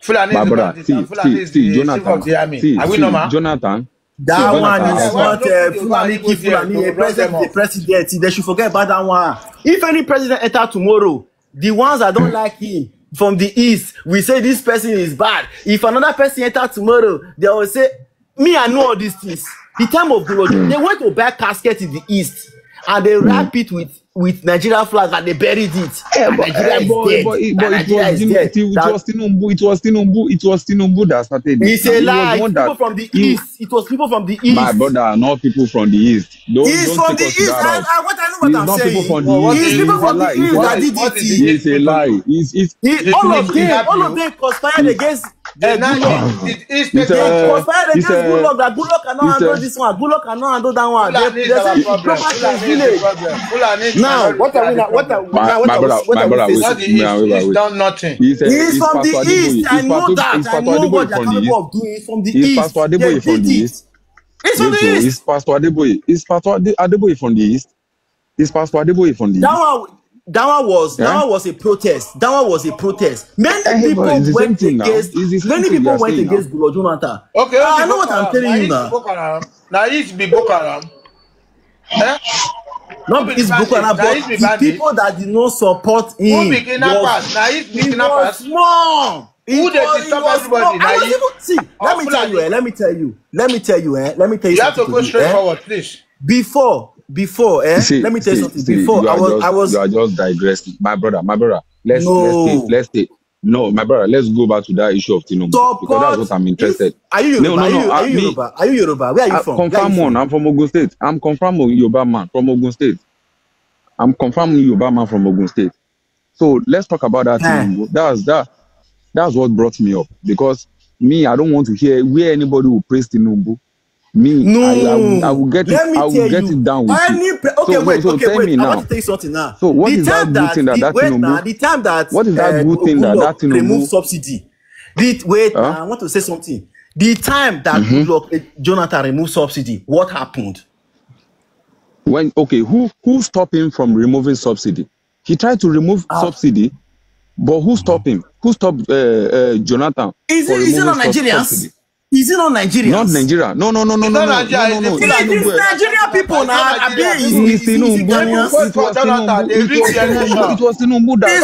Fulani my is the brother. bandit and Fulani is See, the chief Jonathan. of the army. Are we normal? Jonathan. That So one Jonathan, is Alpha. why not no put the Fulani Igbo keep there Fulani. to A run them president is a off? president. They should forget about that one. If any president enter tomorrow, the ones that don't like him from the east, we say this person is bad. If another person enter tomorrow, they will say, me, I know all these things. The time of Goodluck, they went to buy casket in the east and they wrap it with Nigeria flag and they buried it. And Nigeria is dead. And Nigeria is dead. It was Tinubu that started it. It's a It was lie. the one It's people from the he- east. It was people from the My east. brother, not people from the east. Don't From take the us to east. that route. I know what It's I'm not people saying. from the Well, east. It's people from the east that did what is it. the It's a lie. All of them conspired against Goodluck. It's They the conspired against Goodluck that Goodluck cannot handle this one. Goodluck cannot handle that one. Fulani is our They problem. go back to his Fulani is the village. problem. Fulani Now, cannot what are we repair now? the problem. My brother, we wait. Not the facing? east. East done nothing. He's from the east. I know that. I know what they're from the capable east. of doing. He's from the Is east. Pastor They Adeboye from did the it. east? It's from the Is east. Pastor Adeboye? Is Pastor Adeboye from the east? Is Pastor Adeboye from the east? That one was a protest. That one was a protest. Many people It's the same went thing now. against. It's the same Many thing you people are went saying against Goodluck Jonathan. Okay, I know what I'm telling you now. Now East be Boko Haram. Eh? Not because Boko Haram, but the people that did not support him. Who be kidnappers? Now East be It was kidnappers. small. Who they disturb everybody? I was Now, even see. Let me tell you. Let me tell you. You have to go straight forward, please. Before, let me tell you something. Before, you are just digressing, my brother. Let's take. No, my brother, let's go back to that issue of Tinubu because that's what I'm interested. Are you Yoruba? Are you Yoruba? Are you Yoruba? Where are you from? Confirm one. I'm from Ogun State. I'm confirmed Yoruba man from Ogun State. So let's talk about that Tinubu. That's what brought me up because me, I don't want to hear where anybody will praise Tinubu. I will get it down with you. Tell me now. I want to tell you something now. So what is that good thing that Tinubu? The time that what is that good thing that Tinubu remove subsidy? I want to say something. The time that Goodluck Jonathan removed subsidy, what happened? Who stopped him from removing subsidy? He tried to remove subsidy, but who stopped him? Who stopped Jonathan? Is it not Nigerians? Is it not Nigerians? Not Nigeria. No. It's Nigerian people now. It was Tinubu that It's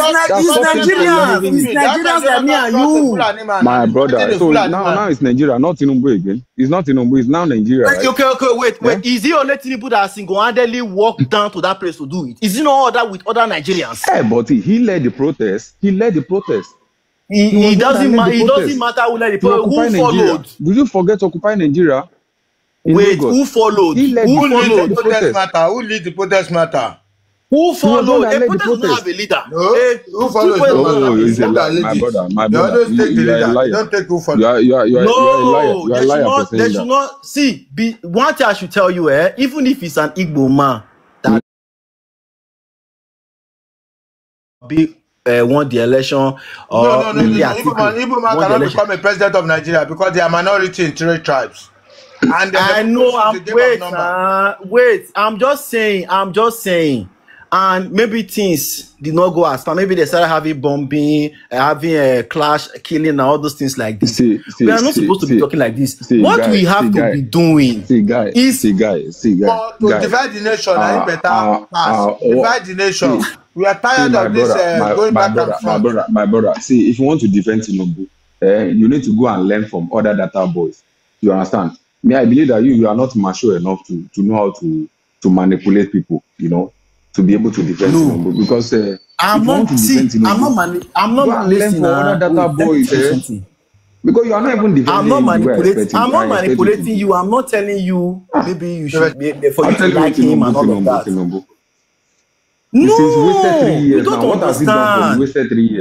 Nigerians that me and you. My brother. So now it's Nigeria, not Tinubu again. It's not Tinubu. It's now Nigeria. Right? Okay. Wait. Is it only Tinubu that single-handedly walked down to that place to do it? Is it not other with other Nigerians? But he led the protest. It doesn't matter who led the protest. Who followed? Did you forget to occupy Nigeria? Wait, who followed? Who lead the protest matter? Who lead the protest matter? Who followed? A protest does not have a leader. No. Who followed? My brother. You don't take who followed. You are a liar. They should not see. One thing I should tell you, even if it's an Igbo man, Obi won the election, or No. won Igbo man the cannot election. become a president of Nigeria because they are minority in 3 tribes. And I know. Wait. I'm just saying. And maybe things did not go as far. Maybe they started having bombing, having a clash, killing, and all those things like this. We are not supposed to be talking like this. What we have to be doing is to divide the nation. Divide the nation. We are tired of this going back and forth. My brother. See, if you want to defend Tinubu, you need to go and learn from other data boys. You understand? Me, I believe that you are not mature enough to know how to manipulate people. You know, to be able to defend Tinubu, because I'm not listening for other data boys. Because you are not even defending. I'm not manipulating you. I'm not telling you maybe you should be for you to like him and all of that. No, you don't understand.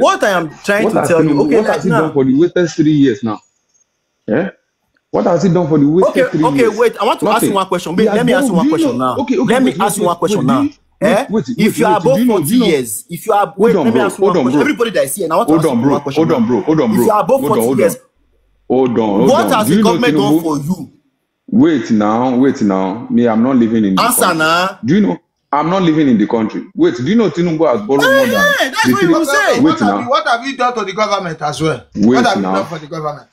What I am trying to tell you. Okay, what has he done for the wasted 3 years now? What has he done for the wasted 3 years? Okay, wait. I want to ask you one question. Let me ask you one question now. Let me ask you one question now. If you are above 40 years, if you are let me ask you one question. Everybody that is here, and I want to ask you one question. Hold on, bro. If you are above 40 years, what has the government done for you? Wait now. Me, I'm not living in the country. Now. Do you know? I'm not living in the country. Wait, do you know Tinubu has borrowed more than? That's what you say. What have you done to the government as well? What have you done for the government?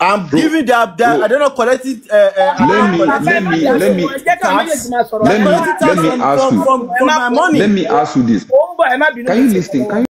I'm giving that. I don't know. Collect it. Let me ask you. From my money. Let me ask you this. Can you listen?